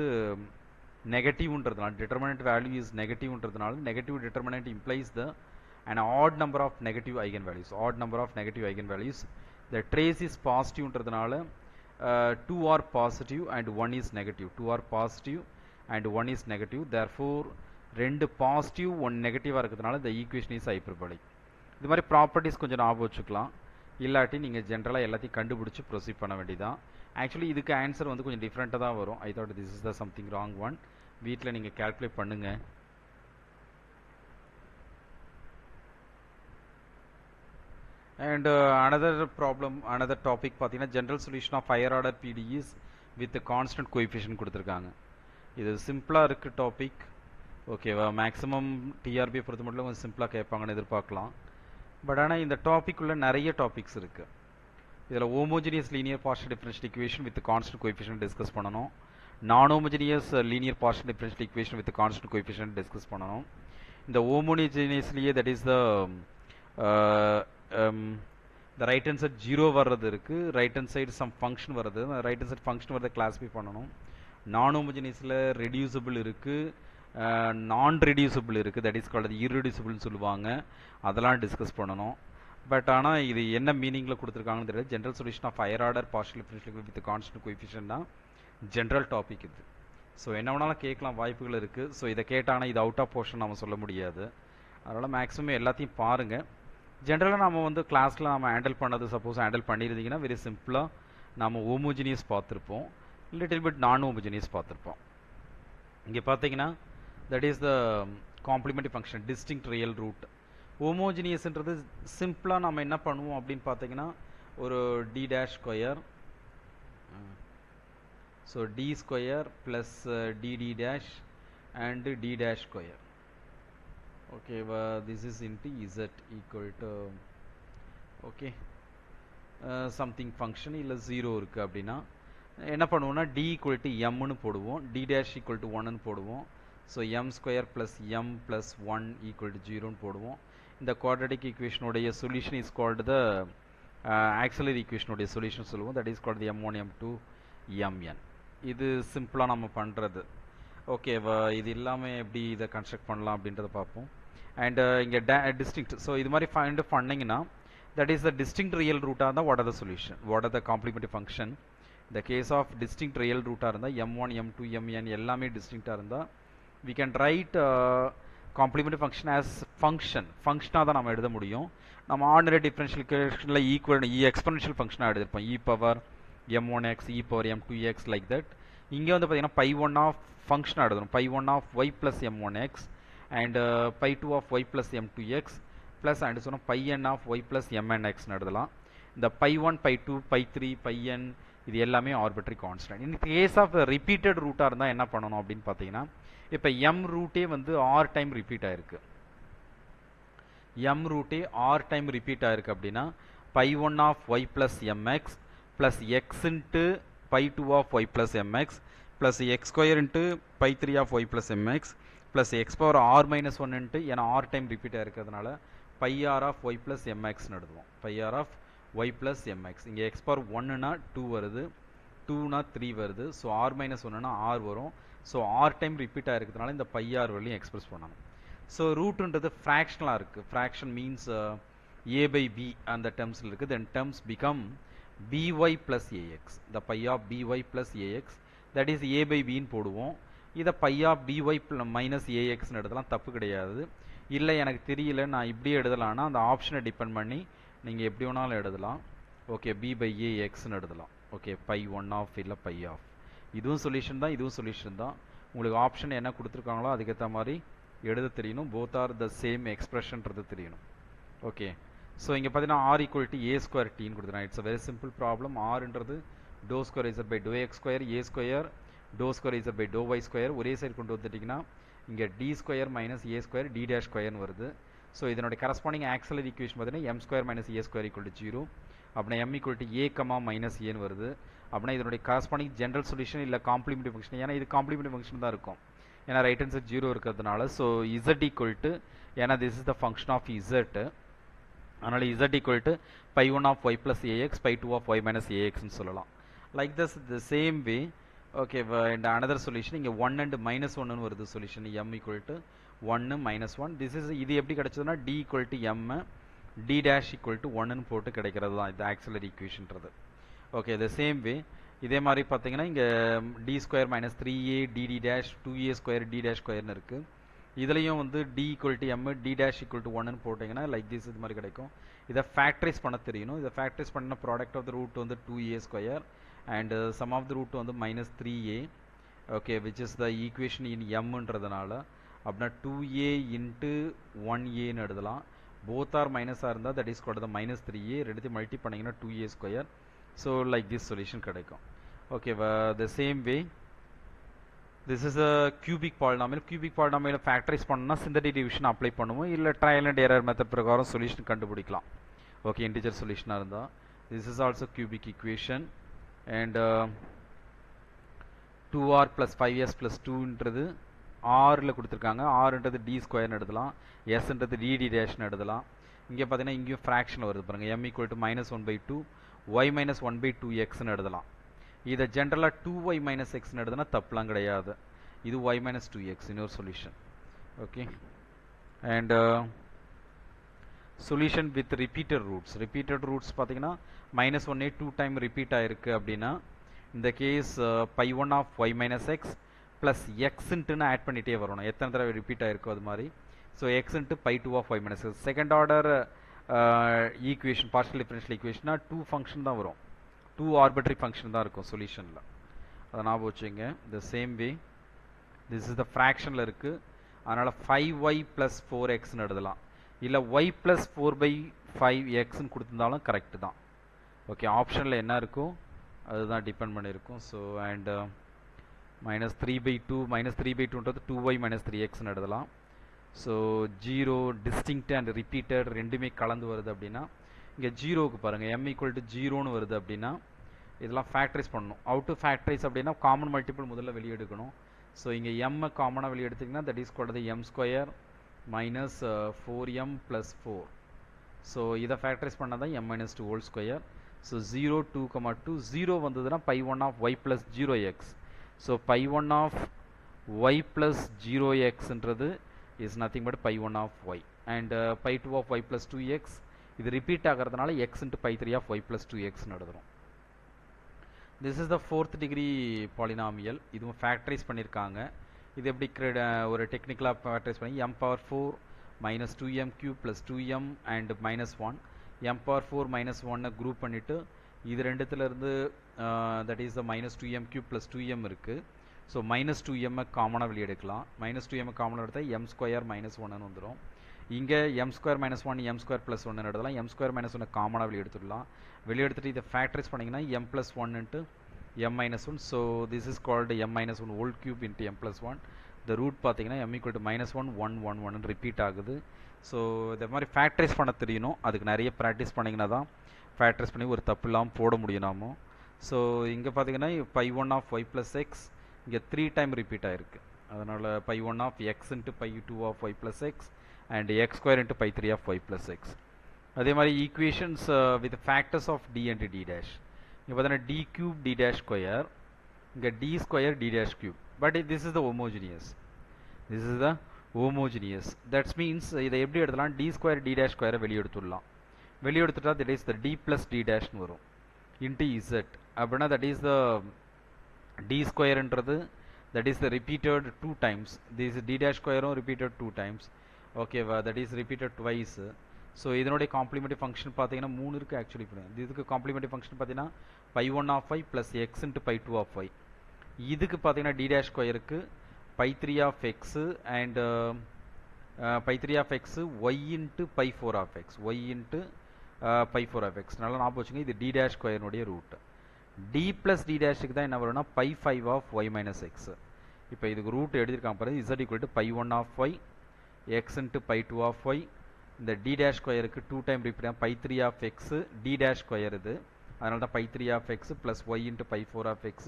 நெகட்டிவ்ன்றதுனால determinant value is நெகட்டிவ்ன்றதுனால negative determinant implies an odd number of negative eigenvalues. The trace is positive-ன்றதுனால 2 are positive and 1 is negative. 2 are positive and 1 is negative. Therefore, 2 positive 1 negative இருக்கிறதுனால the equation is hyperbolic. இது மாதிரி properties கொஞ்சம் ஞாபகம் வச்சுக்கலாம், இல்லாட்டி நீங்கள் ஜென்ரலாக எல்லாத்தையும் கண்டுபிடிச்சி ப்ரொசீட் பண்ண வேண்டியதான். ஆக்சுவலி இதுக்கு ஆன்சர் வந்து கொஞ்சம் டிஃப்ரெண்ட்டாக தான் வரும். ஐ thought this is the something wrong one. வீட்டில் நீங்கள் கால்குலேட் பண்ணுங்கள். And another topic பார்த்தீங்கன்னா general solution of higher order PDEs with constant coefficient கொடுத்துருக்காங்க. இது சிம்பிளாக இருக்குது டாபிக், ஓகேவா? மேக்ஸிமம் டிஆர்பியை பொறுத்த மட்டும் கொஞ்சம் சிம்பிளாக கேட்பாங்கன்னு எதிர்பார்க்கலாம். பட் ஆனால் இந்த டாப்பிக்குள்ளே நிறைய டாபிக்ஸ் இருக்குது. இதில் homogeneous linear partial differential equation with constant coefficient discuss பண்ணணும். Non homogeneous linear partial differential equation with constant coefficient discuss பண்ணணும். இந்த ஹோமோஜினியஸ்லேயே that is the right hand side 0 வர்றது இருக்குது, right hand side some function வருது, right hand side function வரதை classify பண்ணணும். Non ஹோமோஜினியஸில் reducible இருக்குது, நான் ரெடியூசபிள் இருக்குது, தட் இஸ் கால்ட் இர்ரெடியூசபிள்னு சொல்லுவாங்க, அதெல்லாம் டிஸ்கஸ் பண்ணணும். பட் ஆனால் இது என்ன மீனிங்கில் கொடுத்துருக்காங்கன்னு தெரியல. General solution of higher order partial differential with constant coefficient தான் ஜென்ரல் டாபிக் இது. ஸோ என்ன வேணாலும் கேட்கலாம், வாய்ப்புகள் இருக்குது. ஸோ இதை கேட்டாங்கன்னா இது அவுட் ஆஃப் போர்ஷன் நம்ம சொல்ல முடியாது. அதனால் மேக்ஸிமம் எல்லாத்தையும் பாருங்கள். ஜென்ரலாக நம்ம வந்து கிளாஸில் நம்ம ஹேண்டில் பண்ணது, சப்போஸ் ஹேண்டில் பண்ணியிருந்தீங்கன்னா வெரி சிம்பிளாக நம்ம ஹோமோஜினியஸ் பார்த்துருப்போம், லிட்டில் பிட் நான் ஹோமோஜினியஸ் பார்த்துருப்போம். இங்கே பார்த்தீங்கன்னா that is the complementary function distinct real root. ஹோமோஜினியஸ்ன்றது சிம்பிளாக நம்ம என்ன பண்ணுவோம் அப்படின்னு பார்த்தீங்கன்னா ஒரு d dash square, so d square plus d dash and d dash square. Okay, this is into z equal to something function இல்லை 0 இருக்குது அப்படின்னா என்ன பண்ணுவோம்னா d equal to m னு போடுவோம், d dash equal to 1 னு போடுவோம். So m square plus m plus 1 equal to 0 னு போடுவோம். இந்த குவாட்ரட்டிக் ஈக்குவேஷனுடைய solution is called the auxiliary ஈக்குவேஷனுடைய சொல்யூஷன் சொல்லுவோம், that is called m1 m2 mn. இது சிம்பிளாக நம்ம பண்ணுறது. ஓகேவா? இது இல்லாமல் எப்படி இதை கன்ஸ்ட்ரக்ட் பண்ணலாம் அப்படின்றத பார்ப்போம். அண்ட் இங்கே டிஸ்டிங்க்ட், ஸோ இது மாதிரி ஃபைண்ட் பண்ணிங்கன்னா that is the distinct real ரூட்டாக இருந்தால் what are the solution, what are the complementary function. இந்த கேஸ் ஆஃப் டிஸ்டிங்க்ட் ரியல் ரூட்டாக இருந்தால் m1 m2 mn எல்லாமே டிஸ்டிங்க்டாக இருந்தால் we can write complementary function as ஃபங்க்ஷனாக தான் நம்ம எழுத முடியும். நம்ம ஆர்டினரி டிஃபரன்ஷியல் ஈக்குவேஷனில் ஈக்குவல் எக்ஸ்பொனன்ஷியல் ஃபங்க்ஷனாக எழுதிருப்போம், e power m1x e power m2x like that. இங்கே வந்து பார்த்தீங்கன்னா π1 ஆஃப் ஃபங்க்ஷனாக எழுதணும், π1 of y plus m1x and π2 of y plus m2x plus and சொன்னால் πn of y plus mnx எழுதலாம். இந்த π1 π2 π3 πn இது எல்லாமே ஆர்பிட்ரரி கான்ஸ்டன்ட். இந்த கேஸ் ஆஃப் ரிப்பீட்டட் ரூட்டாக இருந்தால் என்ன பண்ணணும் அப்படின்னு பார்த்தீங்கன்னா, இப்போ m ரூட்டே வந்து r டைம் ரிப்பீட் ஆயிருக்கு, m ரூட்டே r டைம் ரிப்பீட் ஆயிருக்கு அப்படின்னா π1 of y plus mx plus x into π2 of y plus mx plus x square into π3 of y plus mx plus x power r minus ஒன்னுன்ட்டு ஏன்னா r time repeat ஆகிருக்கிறதுனால pi r of y plus எம்எக்ஸ்னு எழுதுவோம். Pi r of y plus m x. இங்கே x power ஒன்னுனா 2 வருது, 2னா 3 வருது. ஸோ ஆர் மைனஸ் ஒன்னுனா ஆர் வரும். ஸோ ஆர் டைம் ரிப்பீட் ஆகிருக்கிறதுனால இந்த பை ஆர் வரையும் எக்ஸ்பிரஸ் பண்ணணும். ஸோ ரூட்டுன்றது ஃப்ராக்ஷனாக இருக்குது. Fraction means a by b அந்த டேர்ம்ஸில் இருக்குது. Then terms become by plus ax. the pi of by plus ax, that is a by b ன்னு போடுவோம். இதை pi of by minus axன்னு எடுத்தலாம், தப்பு கிடையாது. இல்லை எனக்கு தெரியல நான் இப்படியே எழுதலாம்னா அந்த ஆப்ஷனை டிபெண்ட் பண்ணி நீங்கள் எப்படி வேணாலும் எழுதலாம். ஓகே, b by axன்னு எழுதலாம். ஓகே, pi 1 ஆஃப் இல்லை pi ஆஃப். இதுவும் சொல்யூஷன் தான், இதுவும் சொல்யூஷன் தான். உங்களுக்கு ஆப்ஷன் என்ன கொடுத்துருக்காங்களோ அதுக்கேற்ற மாதிரி எழுத தெரியணும். போத் ஆர் த சேம் எக்ஸ்பிரஷன்றது தெரியணும். ஓகே, ஸோ இங்கே பார்த்தீங்கன்னா r equal to a square டின்னு கொடுத்துருக்காங்க. It's a very simple problem. ஆர்ன்றது do square z by do x square, a square do square z by do y square. ஒரே side கொண்டு வந்துட்டிங்கன்னா இங்கே d square minus a square d dash ஸ்கொயர்னு வருது. So இதனுடைய கரஸ்பாண்டிங் ஆக்சலரி ஈக்குவேஷன் பார்த்தீங்கன்னா m square minus a square equal to 0. அப்படின்னா M equal to A comma minus ஏன்னு வருது. அப்படின்னா இதனுடைய கரஸ்பாண்டிங் ஜென்ரல் சொல்யூஷன் இல்லை காம்ப்ளிமெண்ட்ரி ஃபங்க்ஷன். ஏன்னா இது காம்ப்ளிமெண்ட்ரி ஃபங்க்ஷன் தான் இருக்கும், ஏன்னா ரைட் ஹேண்ட் சைட் 0 இருக்கிறதுனால. ஸோ இசட் ஈக்குவல் டு, ஏன்னா this is the function of Z, அதனால் z equal to pi 1 of y plus ax, pi 2 of y minus ax ன்னு சொல்லலாம். Like this, the same way, okay, and another solution, இங்கே 1 and minus 1 ன்னு வருது solution. m equal to 1 minus 1. this is, இது எப்படி கிடைச்சதுன்னா d equal to m, d dash equal to 1 ன்னு போட்டு கிடைக்கிறது தான் இது ஆக்சிலரி ஈக்குவேஷன்றது. ஓகே, the same way இதே மாதிரி பார்த்தீங்கன்னா இங்கே d square minus 3a dd dash 2a square d dash ஸ்கொயர்னு இருக்குது. இதுலேயும் வந்து d equal to m, d dash equal to 1 ன்னு போட்டிங்கன்னா லைக் திஸ் இது மாதிரி கிடைக்கும். இதை ஃபேக்டரைஸ் பண்ண தெரியணும். இதை ஃபேக்டரைஸ் பண்ண ப்ராடக்ட் ஆஃப் த ரூட் வந்து 2a square and sum of the root வந்து minus 3a. Okay, which is the equation in எம்ன்றதுனால அப்படின்னா 2a இன்ட்டு 1aன்னு எழுதலாம். போத் ஆர் மைனஸாக இருந்தால் that is called the minus 3a. ரெண்டுத்தையும் மல்டி பண்ணிங்கன்னா 2a square. So like this solution கிடைக்கும். Okay, the same way this is a cubic polynomial. cubic polynomial factorize பண்ணா synthetic division அப்ளை பண்ணுவோம், இல்லை trial and error method பிரகாரம் solution கண்டுபிடிக்கலாம். Okay, integer சொல்யூஷனாக இருந்தால். this is also cubic equation and 2r plus 5s plus 2ன்றது rல கொடுத்துருக்காங்க. rன்றது d ஸ்கொயர்னு எடுக்கலாம், sன்றது dd டேஷ்னு எடுக்கலாம். இங்கே பார்த்தீங்கன்னா இங்கேயும் ஃப்ராக்ஷன் வருது பாருங்கள். m equal to minus 1 by 2 y minus 1 by 2xன்னு எழுதலாம். இதை ஜென்ரலாக 2y minus xன்னு எழுதுனா தப்புலாம் கிடையாது. இது y minus 2x இன்னொரு solution. Okay, and solution with repeated roots. Repeated roots பார்த்தீங்கன்னா மைனஸ் 1a 2 டைம் ரிப்பீட் ஆயிருக்கு அப்படின்னா இந்த case pi 1 of y minus x plus எக்ஸ்ன்ட்டுன்னு ஆட் பண்ணிகிட்டே வரணும், எத்தனை தடவை ரிப்பீட் ஆயிருக்கோ அது மாதிரி. ஸோ எக்ஸ் இன்ட்டு pi 2 ஆஃப் y minus x. Second order equation, partial differential ஈக்குவேஷனா 2 ஃபங்க்ஷன் தான் வரும், 2 ஆர்பிட்ரரி ஃபங்க்ஷன் தான் இருக்கும் சொல்யூஷனில். அதை ஞாபகம் வச்சுங்க. The same way this is the ஃப்ராக்ஷனில் இருக்குது, அதனால் 5y ப்ளஸ் 4xன்னு எழுதலாம், இல்லை y ப்ளஸ் 4/5xன்னு கொடுத்துருந்தாலும் கரெக்டு தான். ஓகே, ஆப்ஷனில் என்ன இருக்கோ அதுதான் டிபெண்ட் பண்ணியிருக்கும். ஸோ அண்ட் மைனஸ் 3/2, மைனஸ் 3/2ன்றது 2y மைனஸ் 3xன்னு எழுதலாம். ஸோ 0 டிஸ்டிங்க்ட் அண்ட் ரிப்பீட்டட் ரெண்டுமே கலந்து வருது அப்படின்னா இங்கே 0க்கு பாருங்கள் m ஈக்குவல் டு 0ன்னு வருது அப்படின்னா இதெல்லாம் ஃபேக்டரைஸ் பண்ணணும். அவுட் டு ஃபேக்டரைஸ் அப்படின்னா காமன் மல்டிபிள் முதல்ல வெளியே எடுக்கணும். ஸோ இங்கே m காமனாக வெளியே எடுத்திங்கன்னா that is called m square minus 4m plus 4. So இதை ஃபேக்டரைஸ் பண்ணால் தான் m minus 2 whole square. So 0 2, 0 வந்ததுன்னா pi 1 of y plus 0x. So pi 1 of y plus 0xன்றது is nothing but pi 1 of y and pi 2 ஆஃப் y plus 2x. இது repeat ஆகிறதுனால x into pi 3 ஆஃப் y plus 2xன்னு எழுதுறோம். This is the 4th degree polynomial. இதுவும் factorise பண்ணியிருக்காங்க. இது எப்படி ஒரு டெக்னிக்கலாக ஃபேக்டரைஸ் பண்ணி m power 4 minus 2m cube plus 2m and minus 1, m power 4 minus 1 group பண்ணிவிட்டு இது ரெண்டுத்துலேருந்து that is the minus 2m cube plus 2m இருக்குது. ஸோ மைனஸ் 2m காமனாக வெளியே எடுக்கலாம். மைனஸ் 2m காமனாக எடுத்தால் m ஸ்கொயர் மைனஸ் 1ன்னு வந்துடும். இங்கே m square minus 1 m square plus 1 எடுக்கலாம். m ஸ்கொயர் மைனஸ் 1 காமனாக வெளியே எடுத்துடலாம். வெளியே எடுத்துகிட்டு இதை ஃபேக்டரைஸ் பண்ணிங்கன்னா m plus 1 into m minus 1. So this is called m minus 1 whole cube into m plus 1. இந்த ரூட் பார்த்தீங்கன்னா m equal to minus 1 1 1 1 repeat ஆகுது. ஸோ இந்த மாதிரி ஃபேக்டரைஸ் பண்ண தெரியணும். அதுக்கு நிறைய ப்ராக்டிஸ் பண்ணிங்கன்னா தான் ஃபேக்டரைஸ் பண்ணி ஒரு தப்பு இல்லாமல் போட முடியும் நாமோ. ஸோ இங்கே பார்த்தீங்கன்னா pi 1 of y plus x இங்கே 3 டைம் ரிப்பீட் ஆகிருக்கு. அதனால் pi 1 of x into pi 2 of y plus x and x square into pi 3 of y plus x. அதே மாதிரி equations with factors of d and d dash. இங்கே பார்த்தீங்கன்னா d cube d dash square, இங்கே d square d dash cube. But this is the homogeneous. This is the homogeneous. That means இதை எப்படி எடுத்துலாம், d square d dash ஸ்கொயரை வெளியே எடுத்துடலாம். வெளியே எடுத்துட்டா that is the d plus d dash வரும் into z. அப்படின்னா that is the d ஸ்கொயர்ன்றது that is the repeated 2 times. This d dash square repeated 2 times. Okay, that is repeated twice. So இதனுடைய complementary function பார்த்தீங்கன்னா 3 இருக்கு actually. இதுக்கு complementary function பார்த்தீங்கன்னா pi 1 of y plus x into pi 2 of y. இதுக்கு பார்த்தீங்கன்னா d dash ஸ்கொயருக்கு pi 3 of x and pi 3 of x y into pi 4 of x, y into pi 4 of x. நல்லா ஞாபகம் வச்சுங்க, இது d dash ஸ்கொயர்னுடைய root. d plus d டேஷுக்கு தான் என்ன வரும்னா pi 5 of y minus x. இப்போ இதுக்கு ரூட் எழுதியிருக்காங்க பாருங்க, z equal to pi 1 of y x into pi 2 of y. இந்த d dash ஸ்கொயருக்கு 2 time repeat pi 3 of x d dash square இது, அதனால தான் pi 3 of x plus y into pi 4 of x.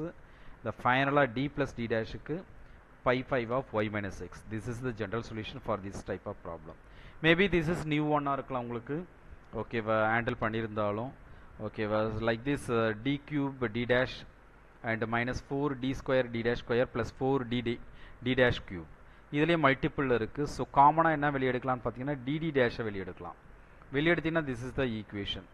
இந்த ஃபைனலாக d plus d டேஷுக்கு pi 5 of y minus x. This is the general solution for this type of problem. Maybe this is new one-ஆ இருக்கலாம் உங்களுக்கு, ஓகேவா, handle பண்ணியிருந்தாலும். Okay, was like this d cube d dash and minus 4 d square d dash square plus 4 d dash cube. இதிலே multiple இருக்குது. So காமனாக என்ன வெளியே எடுக்கலாம்னு பார்த்தீங்கன்னா dd டேஷை வெளியே எடுக்கலாம். வெளியே எடுத்தீங்கன்னா திஸ் இஸ் த ஈக்குவேஷன்.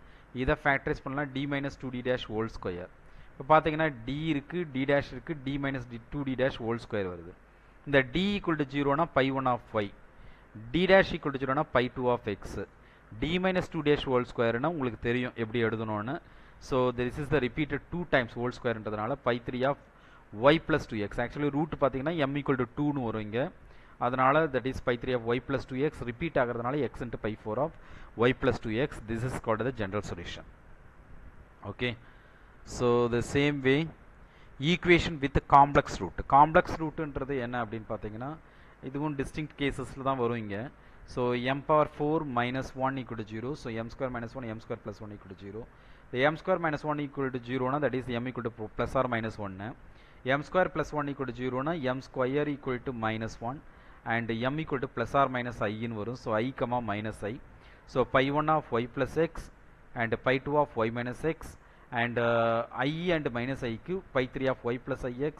இதை ஃபேக்டரைஸ் பண்ணலாம் d minus 2d dash whole square. இப்போ பார்த்தீங்கன்னா d இருக்குது, d dash இருக்குது, d minus 2d dash whole square வருது. இந்த d equal to 0னா pi 1 of y, d dash equal to 0னா pi 2 of x. d minus 2 dash whole square னா உங்களுக்கு தெரியும் எப்படி எழுதணும்னு. So this is the repeated 2 times whole squareன்றதுனால pi 3 of y plus 2x. Actually root பார்த்தீங்கன்னா m equal to 2னு வரும் இங்கே, அதனால that is pi 3 of y plus 2x repeat ஆகிறதுனால x into pi 4 of y plus 2x. This is called the general solution. Okay, so the same way equation with the complex root. complex rootன்றது என்ன அப்படின்னு பார்த்தீங்கன்னா இதுவும் distinct casesல தான் வரும் இங்கே. So m power 4 minus 1 equal to 0. So m square minus 1, m square plus 1 equal to 0. The m square minus 1 equal to 0 na, that is m equal to plus or minus 1. M square plus 1 equal to 0 na, m square equal to minus 1 and m equal to plus or minus I in varum. So I comma minus I. So pi 1 of y plus x and pi 2 of y minus x and I and minus I க்கு pi 3 of y plus ix,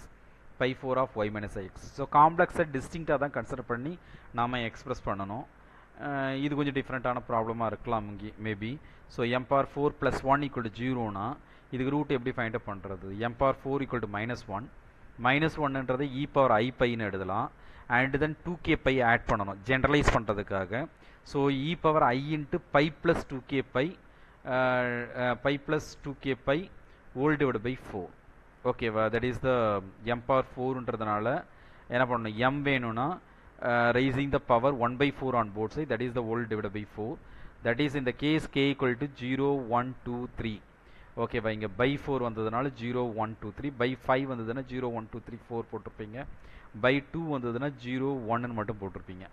pi 4 of y minus ix. So complex distinct தான் consider பண்ணி நாம express பண்ணணும். இது கொஞ்சம் டிஃப்ரெண்ட்டான ப்ராப்ளமாக இருக்கலாம் இங்கே maybe. So m power 4 plus 1 equal to 0னா இதுக்கு ரூட் எப்படி ஃபைண்ட் அப் பண்ணுறது? m power 4 equal to minus 1, minus 1ன்றது e power I பைன்னு எழுதலாம். And then 2k pi add பண்ணணும் ஜென்ரலைஸ் பண்ணுறதுக்காக. So e power I into pi plus 2k pi, pi plus 2k pi whole divided by 4. ஓகேவா, that is the m power 4ன்றதுனால என்ன பண்ணணும், m வேணும்னா raising the power 1 by 4 on both sides, that is the whole divided by 4. That is in the case k equal to 0 1 2 3. Okay, by இங்க by 4 வந்ததுனால 0 1 2 3, by 5 வந்ததுனா 0 1 2 3 4 போட்டுருப்பீங்க, by 2 வந்ததுனா 0 1 ன்னு மட்டும் போட்டுருப்பீங்க.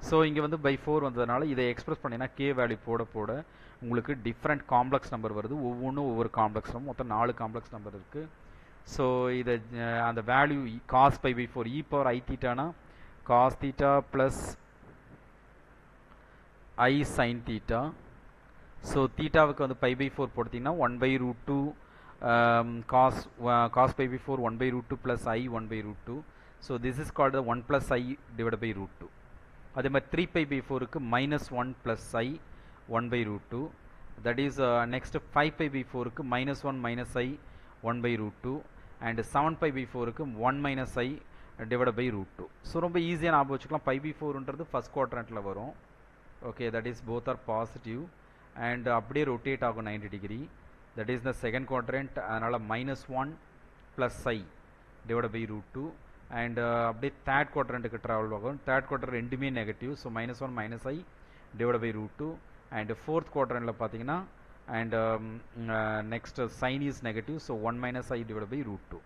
So இங்கே வந்து by 4 வந்ததுனால இதை எக்ஸ்பிரஸ் பண்ணினா k வேல்யூ போட போட உங்களுக்கு டிஃப்ரெண்ட் காம்ப்ளெக்ஸ் நம்பர் வருது. ஒவ்வொன்றும் ஒவ்வொரு காம்ப்ளெக்ஸ் நம்பர், மொத்தம் 4 காம்ப்ளெக்ஸ் நம்பர் இருக்குது. ஸோ இதை அந்த value cos pi by 4 e power I theta cos theta plus I sin theta. So theta வுக்கு வந்து pi by 4 போடுத்தீங்கன்னா 1 by root 2 cos pi by 4 1 by root 2 plus I 1 by root 2. So this is called the 1 plus I divided by root 2. அதே மாதிரி 3 pi by 4 க்கு minus 1 plus I 1 by root 2. That is next 5 pi by 4 க்கு minus 1 minus I 1 by root 2 and 7 pi by 4 க்கு 1 minus I divided by root 2. So ரொம்ப ஈஸியாக ஞாபகம் வச்சுக்கலாம். pi by 4ன்றது first குவாட்ரண்ட்டில் வரும். Okay, that is both are positive and அப்படியே rotate ஆகும் 90 degree. That is the second quadrant, அதனால் minus 1 plus I divided by root 2 and அப்படியே தேர்ட் குவாட்ரண்ட்டுக்கு ட்ராவல் ஆகும். தேர்ட் குவாட்ரண்ட் ரெண்டுமே negative, so minus 1 minus I divided by root 2 and fourth குவாட்ரண்ட்டில் பார்த்தீங்கன்னா and next sign is negative, so 1 minus I divided by root 2.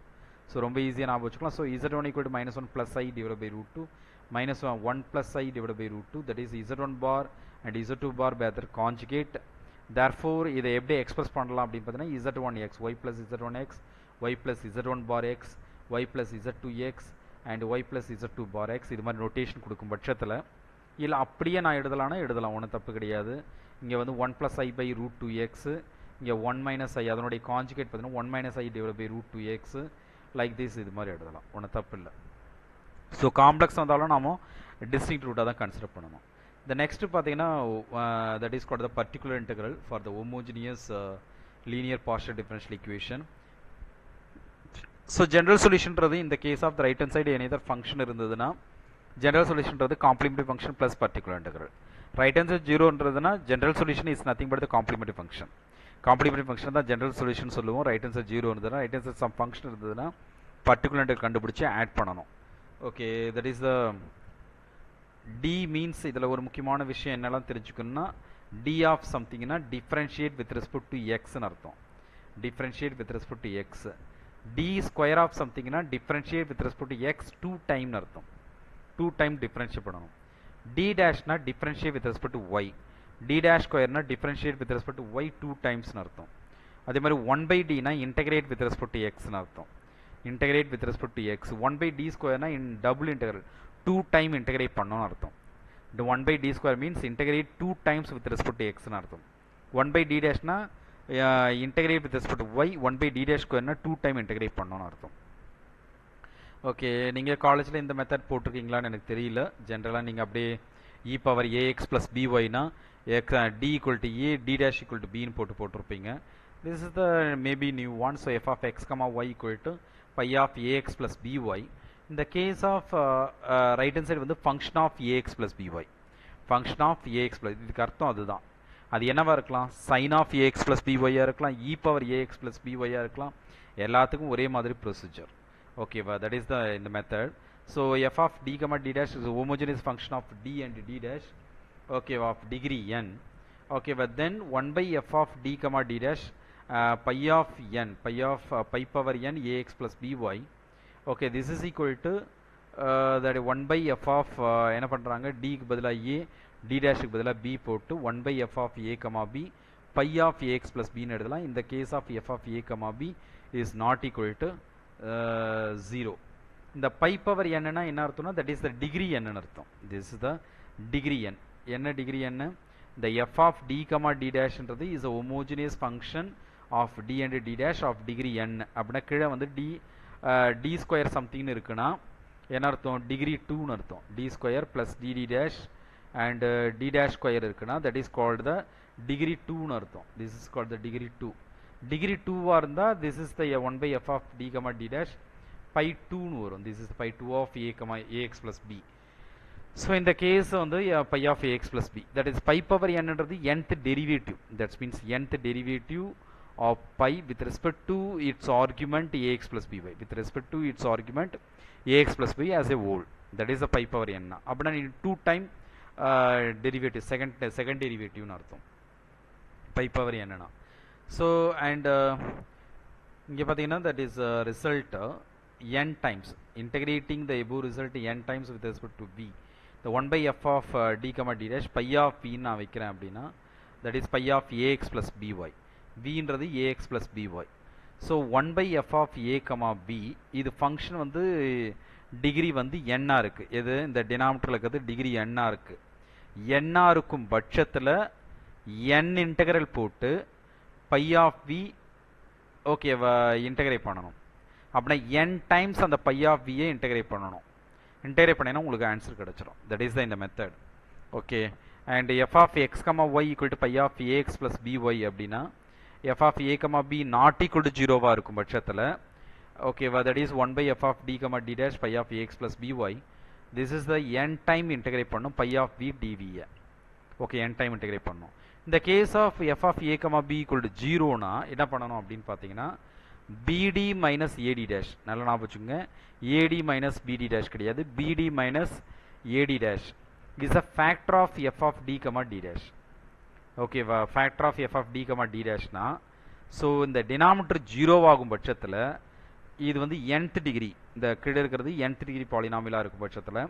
So ரொம்ப ஈஸியாக ஞாபகம் வச்சுக்கலாம். So z1 equal to minus 1 plus I divided by root 2 minus 1 plus I divided by root 2, that is z1 bar and z2 bar by their conjugate. Therefore இதை எப்படி express பண்ணலாம் அப்படின்னு பார்த்தீங்கன்னா z1x y plus z1x y plus z1 bar x y plus z2x and y plus Z two bar x இது மாதிரி notation கொடுக்கும் பட்சத்தில் இல்லை அப்படியே நான் எழுதலாம்னா எழுதலாம், ஒன்றும் தப்பு கிடையாது. இங்கே வந்து 1 + i by root 2x, இங்கே 1 - i அதனுடைய கான்ஜுகேட் பார்த்தீங்கன்னா 1 - i divided by root 2x like this இது மாதிரி எழுதலாம், ஒன்றும் தப்பு இல்லை. ஸோ காம்ப்ளெக்ஸ் வந்தாலும் நாம டிஸ்டிங்க்ட் ரூட்டாக தான் கன்சிடர் பண்ணணும். இந்த நெக்ஸ்ட் பார்த்தீங்கன்னா that is called the particular integral for the homogeneous linear partial differential equation. So general சொல்யூஷன்றது இந்த case of the right hand side any other function இருந்ததுன்னா ஜென்ரல் சொல்யூஷன்றது complementary function plus particular integral. Right hand side ஜீரோன்றதுனா general solution is nothing but the complementary function. Complementary function தான் general solution சொல்லுவோம். Right hand side zero இருந்ததுன்னா right hand side some function இருந்ததுன்னா particular integral கண்டுபிடிச்சி add பண்ணணும். Okay, that is the d means இதில் ஒரு முக்கியமான விஷயம் என்னெல்லாம் தெரிஞ்சுக்கணும்னா டி ஆஃப் சம்திங்னா டிஃப்ரென்ஷியேட் வித் ரெஸ்பெக்ட் டு எக்ஸ்னு அர்த்தம். Differentiate with respect to x. D square of சம்திங்னா differentiate with respect to x 2 டைம்னு அர்த்தம். 2 டைம் டிஃப்ரென்ஷியேட் பண்ணணும். டி டேஷ்னா differentiate with respect to y. D dash ஸ்கொயர்னா differentiate with respect to y 2 டைம்ஸ்னு அர்த்தம். அதே மாதிரி 1/dனா இன்டெகிரேட் வித் ரெஸ்பெக்ட் டு எக்ஸ்னு அர்த்தம். Integrate with respect to x. 1/d ஸ்கொயர்னா in double integral 2 time integrate பண்ணணும்னு அர்த்தம். இந்த 1/d square means integrate 2 times with respect to எக்ஸ்னு அர்த்தம். 1/d டேஷ்னா integrate with respect to y. 1/d dash ஸ்கொயர்னா 2 டைம் இன்டெகிரேட் பண்ணணும்னு அர்த்தம். ஓகே, நீங்கள் காலேஜில் இந்த மெத்தட் போட்டிருக்கீங்களான்னு எனக்கு தெரியல. ஜென்ரலாக நீங்கள் அப்படியே e பவர் ax ப்ளஸ் byனா d equal to a d dash equal to bன்னு போட்டிருப்பீங்க. This is the maybe new one. So f of x, y equal to pi of ax plus by. இந்த case of right hand side வந்து function of ax plus by. Function of ax plus, இதுக்கு அர்த்தம் அதுதான். அது என்னவா இருக்கலாம்? Sine of ax plus byயாக இருக்கலாம், e பவர் ax ப்ளஸ் byயாக இருக்கலாம். எல்லாத்துக்கும் ஒரே மாதிரி procedure. Okay, that is in the method. So f of d comma d dash is a homogeneous function of d and d dash, okay, of degree n. Okay, but then 1 by f of d comma d dash pi of n, pi power n ax plus by. Okay, this is equal to that 1 by f of என்ன பண்றாங்க, d க்கு பதிலா a, d dash க்கு பதிலா b போட்டு 1 by f of a comma b pi of ax plus b ன்னு எழுதலாம். In the case of f of a comma b is not equal to 0. இந்த pi power n னா என்ன அர்த்தம்னா that is the degree n ன்னு அர்த்தம். This is the degree n. என்ன degree n? The f of d comma d dash ன்றது is a homogeneous function of d and d dash of degree n. அப்படினா கீழ வந்து d square something னு இருக்குனா என்ன அர்த்தம்? degree 2 னு அர்த்தம். d square plus dd dash and d dash square இருக்குனா that is called the degree 2 னு அர்த்தம். This is called the degree 2. degree 2 இருந்தா this is the 1 by f of d comma d dash pi 2 னு வரும். this is pi 2 of a comma ax plus b. so in the case வந்து pi of ax plus b, that is pi power n ன்றது nth derivative, that means nth derivative of pi with respect to its argument ax plus by, with respect to its argument ax plus by as a whole, that is the pi power n. அப்படினா 2 time derivative, second derivative னு அர்த்தம் pi power n னா. so and இங்க பாத்தீங்கன்னா that is result n times, integrating the above result n times with respect to b. the 1 by f of d comma d dash pi of b நான் வைக்கிறேன் அப்படின்னா that is pi of ax plus by. b ன்றது ax plus by. so 1 by f of a comma b, இது function வந்து degree வந்து n ஆ இருக்கு. எது? இந்த டினாமினேட்டர்ல இருக்கிறது டிகிரி n ஆ இருக்கு. n ஆ இருக்கும் பட்சத்துல n இன்டெகிரல் போட்டு pi of b ஓகேவா இன்டெகிரேட் பண்ணணும். அப்படின்னா n டைம்ஸ் அந்த pi of b I integrate பண்ணணும். இன்டெகிரேட் பண்ணினா உங்களுக்கு ஆன்சர் கிடைச்சிரும். தட் இஸ் இந்த method. Okay, and f of x, y equal to pi of ax plus by அப்படின்னா f of a, b not equal to 0 இருக்கும் பட்சத்தில் ஓகேவா that is 1 by f of d, d dash pi of ax plus by. this is the n time integrate பண்ணும் pi of b dv. Okay, n time integrate பண்ணும். இந்த case of f of a, b equal to 0னா என்ன பண்ணணும் அப்படின்னு பார்த்தீங்கன்னா bd minus ad dash, நல்லா ஞாபகம் வச்சுங்க, ad minus bd dash கிடையாது, bd minus ad dash is a factor of f of d, d dash. ஓகேவா, factor of f of d, d dash னா ஸோ இந்த டினாமினேட்டர் 0 ஆகும் பட்சத்தில் இது வந்து nth டிகிரி, இந்த கீழே இருக்கிறது nth டிகிரி பாலினாமியலாக இருக்கும் பட்சத்தில்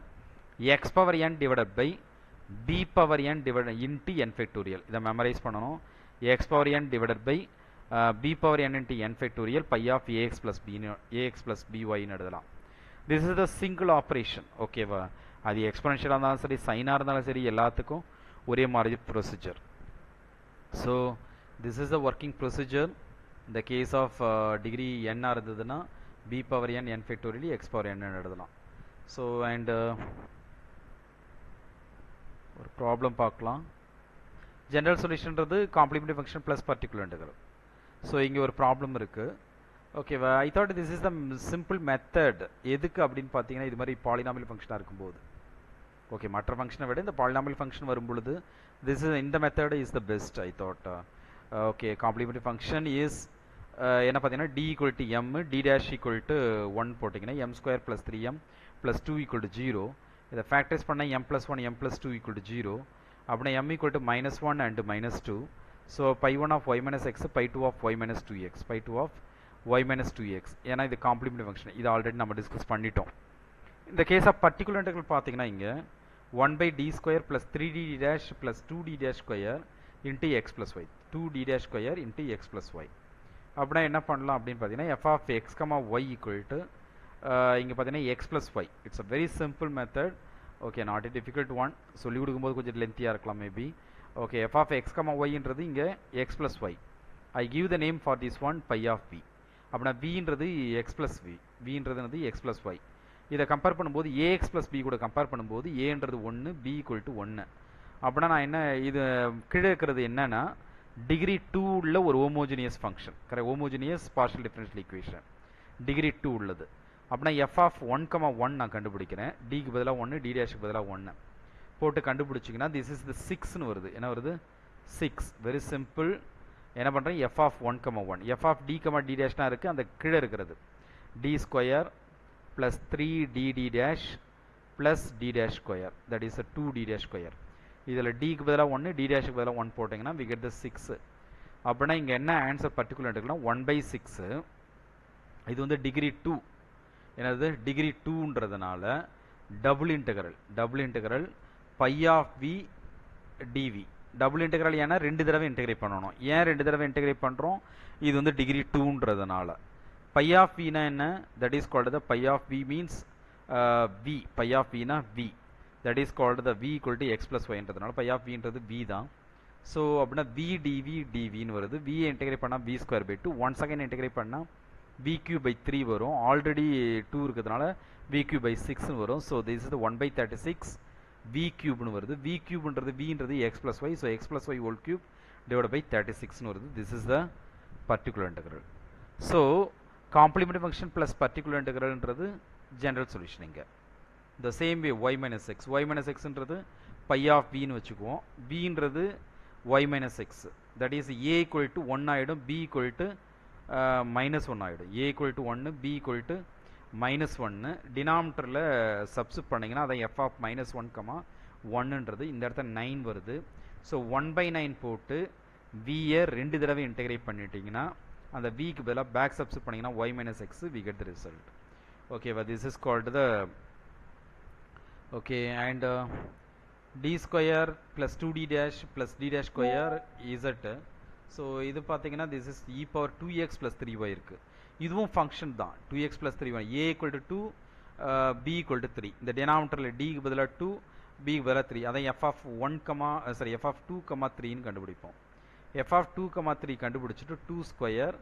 x power n divided by b power n divided into n factorial. இதை மெமரைஸ் பண்ணணும். x power n divided by b power n into n factorial pi of ax plus by ன்னு எழுதலாம். This is the single operation. ஓகேவா? அது எக்ஸ்பொனென்ஷியலாக இருந்தாலும் சரி, சைனாக இருந்தாலும் சரி, எல்லாத்துக்கும் ஒரே மாதிரி procedure. So this is the working procedure. இந்த கேஸ் ஆஃப் டிகிரி n இருந்ததுன்னா b பவர் n n ஃபேக்டோரியலி x பவர் n எழுதலாம். ஸோ அண்ட் ஒரு ப்ராப்ளம் பார்க்கலாம். ஜென்ரல் சொல்யூஷன்றது complementary function plus particular integral. So இங்கே ஒரு ப்ராப்ளம் இருக்குது. ஓகேவா? I thought this is the simple method. எதுக்கு அப்படின்னு பார்த்தீங்கன்னா, இது மாதிரி பாலினாமியல் ஃபங்க்ஷனாக இருக்கும்போது, ஓகே, மற்ற ஃபங்க்ஷனை விட இந்த பாலினாமியல் ஃபங்க்ஷன் வரும்பொழுது இந்த method is the best I thought. Okay, complementary function is என்ன பார்த்தீங்கன்னா d equal to m, d dash equal to 1 போட்டிங்கன்னா m square plus 3m plus 2 equal to 0. இதை ஃபேக்டரைஸ் பண்ணால் m plus 1 m plus 2 equal to 0. அப்படின்னா m equal to -1 and -2. So π1 of y minus x, π2 of y minus 2x, π2 of y minus 2x. ஏன்னா இது complementary function. இது already நம்ம discuss பண்ணிட்டோம். இந்த case of particular integral பார்த்தீங்கன்னா இங்கே 1/d square plus 3d dash plus 2d dash square into x plus y, 2d dash square into x plus y. அப்படின்னா என்ன பண்ணலாம் அப்படின்னு பார்த்தீங்கன்னா f of x, y equal to இங்கே பார்த்தீங்கன்னா x plus y. It's a very simple method. Okay, not a difficult one. சொல்லி கொடுக்கும்போது கொஞ்சம் லென்த்தியாக இருக்கலாம் maybe. Okay, f of x, yன்றது இங்கே x plus y. I give the name for this one pi of v. அப்படின்னா vன்றது x plus v, vன்றது x ப்ளஸ் ஒய். இதை கம்பேர் பண்ணும்போது ax ப்ளஸ் b கூட கம்பேர் பண்ணும்போது aன்றது 1, b ஈக்குவல் டு 1. அப்படின்னா நான் என்ன இது கீழே இருக்கிறது என்னன்னா டிகிரி 2 உள்ள ஒரு homogeneous function. Correct, homogeneous partial differential equation degree 2 உள்ளது. அப்படின்னா f ஆஃப் 1, 1 நான் கண்டுபிடிக்கிறேன். டிக்கு பதிலாக 1, d டேஷுக்கு பதிலாக 1 போட்டு கண்டுபிடிச்சிங்கன்னா திஸ் இஸ் த 6ன்னு வருது. என்ன வருது? 6. Very simple. என்ன பண்ணுறேன்? f of 1, 1, f of d, d டேஷ்னா இருக்குது, அந்த கீழே இருக்கிறது d square plus 3dd dash plus d dash square, that is 2d dash square. இதில் டிக்கு பதிலாக 1, d டேஷுக்கு பதிலாக 1 போட்டிங்கன்னா we get the 6. அப்படின்னா இங்கே என்ன ஆன்சர் பர்டிகுலர் இன்டெக்ரல்னா 1/6. இது வந்து டிகிரி 2. என்னது? டிகிரி 2ன்றதுனால double integral phi of v dv. Double integral ஏன்னா 2 தடவை இன்டெகிரேட் பண்ணணும். ஏன் 2 தடவை இன்டெகிரேட் பண்ணுறோம்? இது வந்து டிகிரி 2ன்றதுனால. பை ஆஃப் vனா என்ன? That is called the phi of v means v. Phi of vனா v, that is called the v equal to x plus ஒய்ன்றதுனால பை ஆஃப் vன்றது v தான். ஸோ அப்படின்னா v dv dvன்னு வருது. v இன்டெகிரேட் பண்ணால் v square by 2, 1 second integrate பண்ணால் v cube by 3 வரும். ஆல்ரெடி 2 இருக்கிறதுனால v கியூ பை 6ன்னு வரும். ஸோ திஸ் இஸ் 1/36 v கியூப்னு வருது. v கியூப்ன்றது vன்றது x plus y. So x plus y whole cube divide by 36ன்னு வருது. This is the particular integral. So complementary function plus particular இன்டெக்ரல்ன்றது ஜென்ரல் சொல்யூஷன். இங்கே the same way y minus x, y minus எக்ஸ்ன்றது phi of vன்னு வச்சுக்குவோம். vன்றது y minus x, that is a equal to 1 ஆகிடும், b equal to -1 ஆகிடும். a equal to 1, b equal to -1. டினாமினேட்டரில் substitute பண்ணிங்கன்னா அதை f ஆஃப் -1, 1ன்றது இந்த இடத்துல 9 வருது. ஸோ 1/9 போட்டு v-ஐ 2 தடவை இன்டெகிரேட் பண்ணிட்டீங்கன்னா அந்த vக்கு பதிலாக பேக் சப்ஸ்டிட் பண்ணிங்கன்னா y minus X, we get the result. ஓகேவா? This is called the okay, and d square plus 2d dash plus d dash square z. So இது பார்த்தீங்கன்னா this is e power 2x plus 3y இருக்குது. இதுவும் function தான், 2x plus 3y. a equal to 2, b equal to 3. இந்த டெனாமினேட்டரில் d க்கு பதிலாக 2, b க்கு பதிலாக 3. அதான் f ஆஃப் 2, 3ன்னு கண்டுபிடிப்போம். f ஆஃப் 2, 3 கண்டுபிடிச்சிட்டு 2 square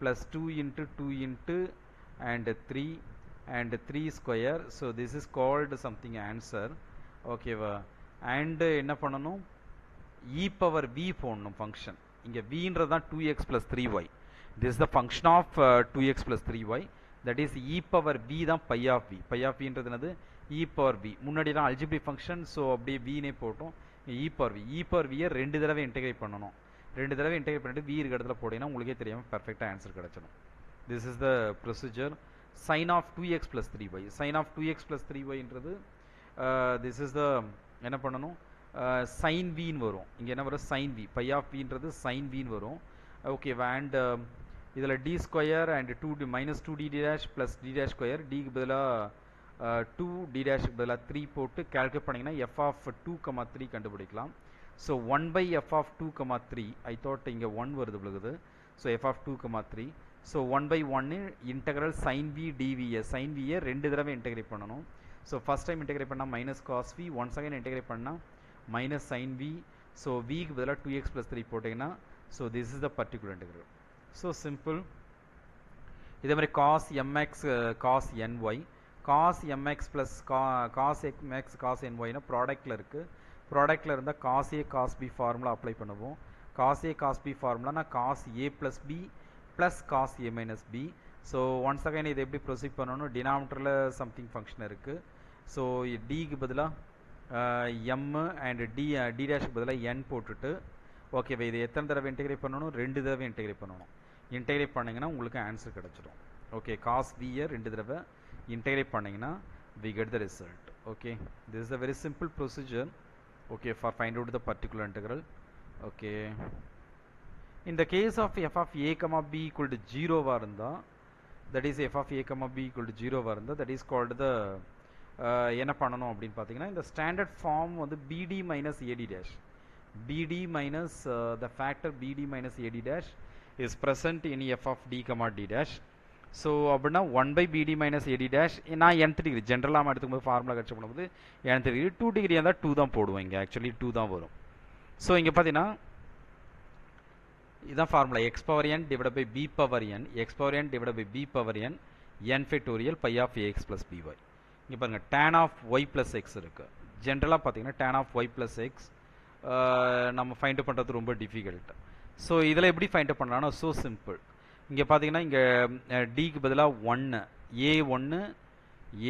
plus 2 into 2 into and 3 and 3 square. So this is called something answer. ஓகேவா? அண்ட் என்ன பண்ணணும்? e power v போடணும் ஃபங்க்ஷன். இங்கே vன்றது தான் 2x plus 3y. this is the function of 2x plus 3y, that is e power v தான் phi of v. Phi of vன்றது என்னது? e power v. முன்னாடி தான் அல்ஜிப்ரிக் ஃபங்க்ஷன், ஸோ அப்படியே vனே போட்டோம். e power v, e power v-ஐ 2 தடவை integrate பண்ணணும். 2 தடவை இன்டெகிரேட் பண்ணிட்டு v இருக்க இடத்துல போட்டிங்கன்னா உங்களுக்கே தெரியாமல் பர்ஃபெக்டாக ஆன்சர் கிடச்சிடும். this is the procedure. sin of 2x plus 3y, sin of 2x plus 3yன்றது this is the என்ன பண்ணணும்? sin vன்னு வரும். இங்கே என்ன வரும்? sin v. பை ஆஃப் vன்றது sin vன்னு வரும். ஓகேவா? அண்ட் இதில் d square and 2d minus 2d dash plus d dash square, டிக்கு பதிலாக 2, d டேஷுக்கு பதிலாக 3 போட்டு கால்குலேட் பண்ணிங்கன்னா f ஆஃப் 2, 3 கண்டுபிடிக்கலாம். So 1/f of 2, 3. I thought இங்கே 1 வருது விழுகுது. So f of 2, 3. So 1/1 integral sin v dv sin v ரெண்டு தடவை இன்டெகிரேட் பண்ணணும். ஸோ ஃபஸ்ட் டைம் இன்டெகிரேட் பண்ணால் minus cos v, once again integrate பண்ணால் மைனஸ் சைன் வி. ஸோ விக்கு பதிலாக 2x + 3 போட்டிங்கன்னா so this is the particular integral. So simple. இதே மாதிரி cos m x cos n y, cos m x plus cos m x cos என்ஒய்னா ப்ராடக்டில் இருக்குது. ப்ராடக்டில் இருந்தால் cos a cos b formula apply பண்ணுவோம். காஸ் ஏ காஸ் பி ஃபார்முலானா cos a plus b plus cos a minus b. So once again இதை எப்படி proceed பண்ணணும், டினாமினேட்டரில் சம்திங் ஃபங்க்ஷன் இருக்குது. ஸோ டிக்கு பதிலாக எம் அண்ட் டி டேஷுக்கு பதிலாக என் போட்டுட்டு ஓகேவா, இது எத்தனை தடவை இன்டெகிரேட் பண்ணணும், 2 தடவை இன்டெகிரேட் பண்ணணும். இன்டெகிரேட் பண்ணிங்கன்னா உங்களுக்கு ஆன்சர் கிடச்சிடும். ஓகே, காஸ் வியை 2 தடவை இன்டெகிரேட் பண்ணிங்கன்னா we get the result. Okay, this is a very simple procedure, okay, for find out the particular integral. Okay, in the case of f of a comma b equal to 0 varunda, that is f of a comma b equal to 0 varunda, that is called the என்ன பண்ணணும் அப்படின்னு பார்த்தீங்கன்னா இந்த standard form வந்து bd minus ad dash, bd minus the factor bd minus ad dash is present in f of d comma d dash. So அப்படின்னா 1/bd minus ad dash நான் nth degree ஜென்ரலாக எடுத்துக்கும்போது formula கட்சி பண்ணும்போது nth degree 2 degree இருந்தால் 2 தான் போடுவோம். இங்கே actually 2 தான் வரும். ஸோ இங்கே பார்த்தீங்கன்னா இதுதான் formula x power n divided by b power n, x power n divided by b power n, n factorial pi of ax plus by. இங்கே பாருங்கள் tan of y plus x இருக்குது. ஜென்ரலாக பார்த்தீங்கன்னா tan of y plus x நம்ம find பண்ணுறது ரொம்ப difficult. So இதில் எப்படி ஃபைண்ட் பண்ணலாம்னா ஸோ சிம்பிள். இங்கே பார்த்தீங்கன்னா இங்கே டிக்கு பதிலாக 1, ஏ 1,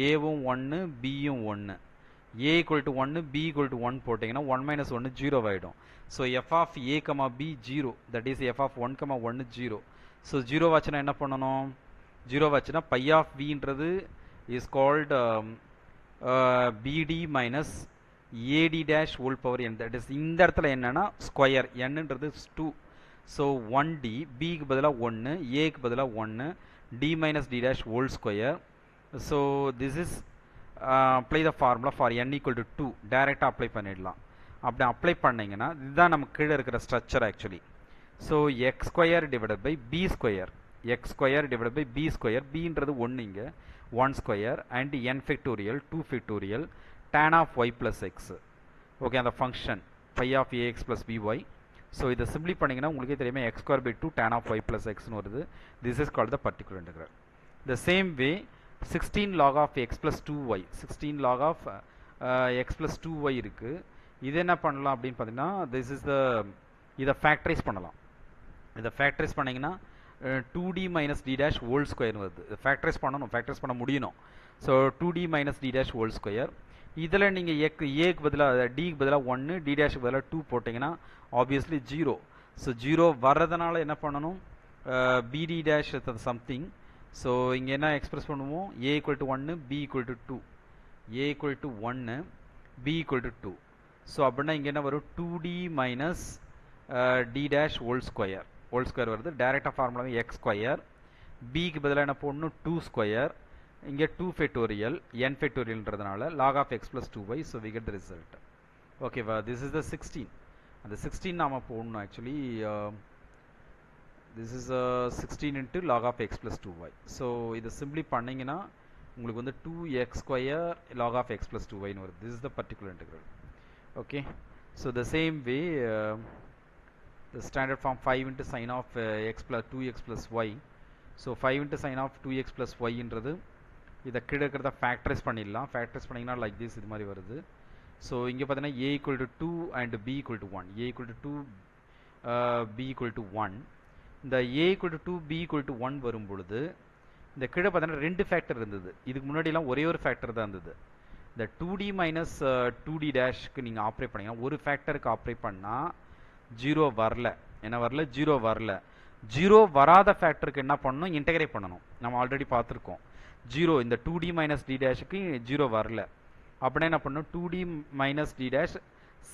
ஏவும் 1, பியும் 1, a equal to 1, b equal to 1 போட்டிங்கன்னா 1 minus 1 0 ஆகிடும். So f of a comma b 0, that is f of 1 comma 1 0. So 0 ஆச்சுன்னா என்ன பண்ணணும், 0 ஆச்சுன்னா pi of vன்றது is called bd minus ad dash whole power n, that is இந்த இடத்துல என்னன்னா square, nன்றது 2. So 1d, bக்கு பதிலாக 1, aக்கு பதிலாக 1, d minus d dash whole square. So this is apply the formula for n equal to 2, டைரெக்டாக apply பண்ணிடலாம். அப்படி apply பண்ணிங்கன்னா இதுதான் நமக்கு கீழே இருக்கிற structure actually. So X square divided by b square, x square divided by b square, பின்றது 1 இங்கே 1 square and n factorial 2 factorial tan of y plus x. Okay, அந்த function pi of ax plus by. So இதை simplify பண்ணிங்கன்னா உங்களுக்கே தெரியுமே x square by 2 tan of y plus xன்னு வருது. This is called the particular integral. The same way 16 log of x plus 2y, 16 log of x plus 2y இருக்குது. இது என்ன பண்ணலாம் அப்படின்னு பார்த்தீங்கன்னா திஸ் இஸ் த, இதை ஃபேக்டரைஸ் பண்ணலாம். இதை ஃபேக்டரைஸ் பண்ணிங்கன்னா 2d minus d dash whole square வருது. இதை ஃபேக்டரைஸ் பண்ணணும், ஃபேக்டரைஸ் பண்ண முடியணும். So 2d minus d dash whole square. இதில் நீங்கள் ஏக்கு பதிலாக டிக்கு பதிலாக 1, d டேஷுக்கு பதிலாக 2 போட்டிங்கன்னா ஆப்வியஸ்லி 0. ஸோ 0 வர்றதுனால என்ன பண்ணணும், bd dash சம்திங். ஸோ இங்கே என்ன எக்ஸ்பிரஸ் பண்ணுவோம், a equal to 1, b equal to 2, a equal to 1, b equal to 2. So அப்படின்னா இங்கே என்ன வரும், 2d minus d dash whole square வருது. டைரெக்டாக ஃபார்முலாவே எக்ஸ் ஸ்கொயர், பிக்கு பதிலாக என்ன போடணும் 2 ஸ்கொயர், இங்கே 2 factorial n ஃபேக்டோரியல்ன்றதுனால log of x plus 2y. So we get the result. ஓகேவா, திஸ் இஸ் த 16. அந்த 16 நாம போடணும் actually. this is 16 into log of x plus 2y. So இதை சிம்பிளி பண்ணிங்கன்னா உங்களுக்கு வந்து 2x square log of x plus 2y வருது. this is the particular integral. Okay, so the same way the standard form 5 into sin of x plus 2x plus y. so 5 into sin of 2x plus y ன்றது இதை கீழே இருக்கிறத factorise பண்ணிடலாம். Factorise பண்ணிங்கன்னா like this இது மாதிரி வருது. So இங்கே பார்த்தீங்கன்னா a equal to 2 and b equal to 1, a equal to 2, b equal to 1. இந்த a equal to 2, b equal to 1 வரும் பொழுது இந்த கீழே பார்த்தீங்கன்னா 2 ஃபேக்டர் இருந்தது. இதுக்கு முன்னாடிலாம் ஒரே ஒரு ஃபேக்டர் தான் இருந்தது. இந்த 2d மைனஸ் 2d டேஷ்க்கு நீங்கள் ஆப்ரேட் பண்ணிங்கன்னா ஒரு ஃபேக்டருக்கு ஆப்ரேட் பண்ணால் 0 வரல, என்ன வரல, 0 வரல. 0 வராத ஃபேக்டருக்கு என்ன பண்ணணும், இன்டெகிரேட் பண்ணணும். நம்ம ஆல்ரெடி பார்த்துருக்கோம் 0, இந்த 2d மைனஸ் d டேஷுக்கு 0 வரல. அப்படின்னா என்ன பண்ணணும், 2d minus d dash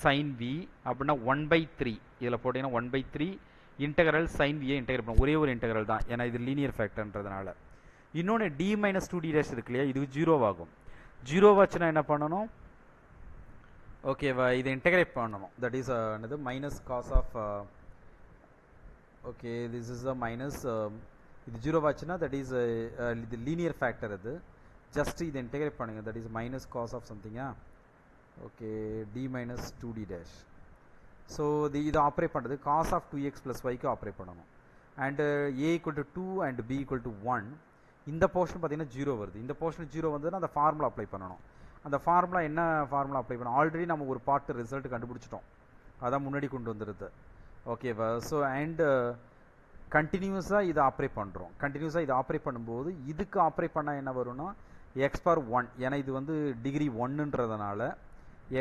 sign v அப்படின்னா 1/3, இதில் போட்டிங்கன்னா 1/3 இன்டெகிரல் சைன் வியை இன்டெகிரேட் பண்ணணும். ஒரே ஒரு இன்டெகிரல் தான், ஏன்னா இது லீனியர் ஃபேக்டர்ன்றதுனால. இன்னொன்று d மைனஸ் 2d டேஷ் இருக்கு இல்லையா, இது 0 ஆகும். 0 ஆச்சுன்னா என்ன பண்ணணும், ஓகேவா, இதை இன்டெகிரேட் பண்ணணும். தட் இஸ் என்னது minus cos of, okay, this is the minus இது 0 ஆச்சுன்னா that is இது linear factor அது just இது integrate பண்ணுங்க that is minus cos of something okay d minus 2d dash so இது ஆப்ரேட் பண்ணுறது cos of 2x plus y க்கு operate பண்ணணும் and a equal to 2 and b equal to 1 இந்த portion பார்த்தீங்கன்னா 0 வருது இந்த போர்ஷன் 0 வந்ததுன்னா அந்த ஃபார்முலா அப்ளை பண்ணணும் அந்த ஃபார்முலா என்ன ஃபார்முலா அப்ளை பண்ணணும் ஆல்ரெடி நம்ம ஒரு பார்ட் ரிசல்ட் கண்டுபிடிச்சிட்டோம் அதான் முன்னாடி கொண்டு வந்துடுது ஓகேவா ஸோ அண்ட் கண்டினியூஸாக இதை ஆப்ரேட் பண்ணுறோம் கண்டினியூஸாக இதை ஆப்ரேட் பண்ணும்போது இதுக்கு ஆப்ரேட் பண்ணால் என்ன வரும்னா எக்ஸ் பவர் 1 ஏன்னா இது வந்து டிகிரி 1ன்றதுனால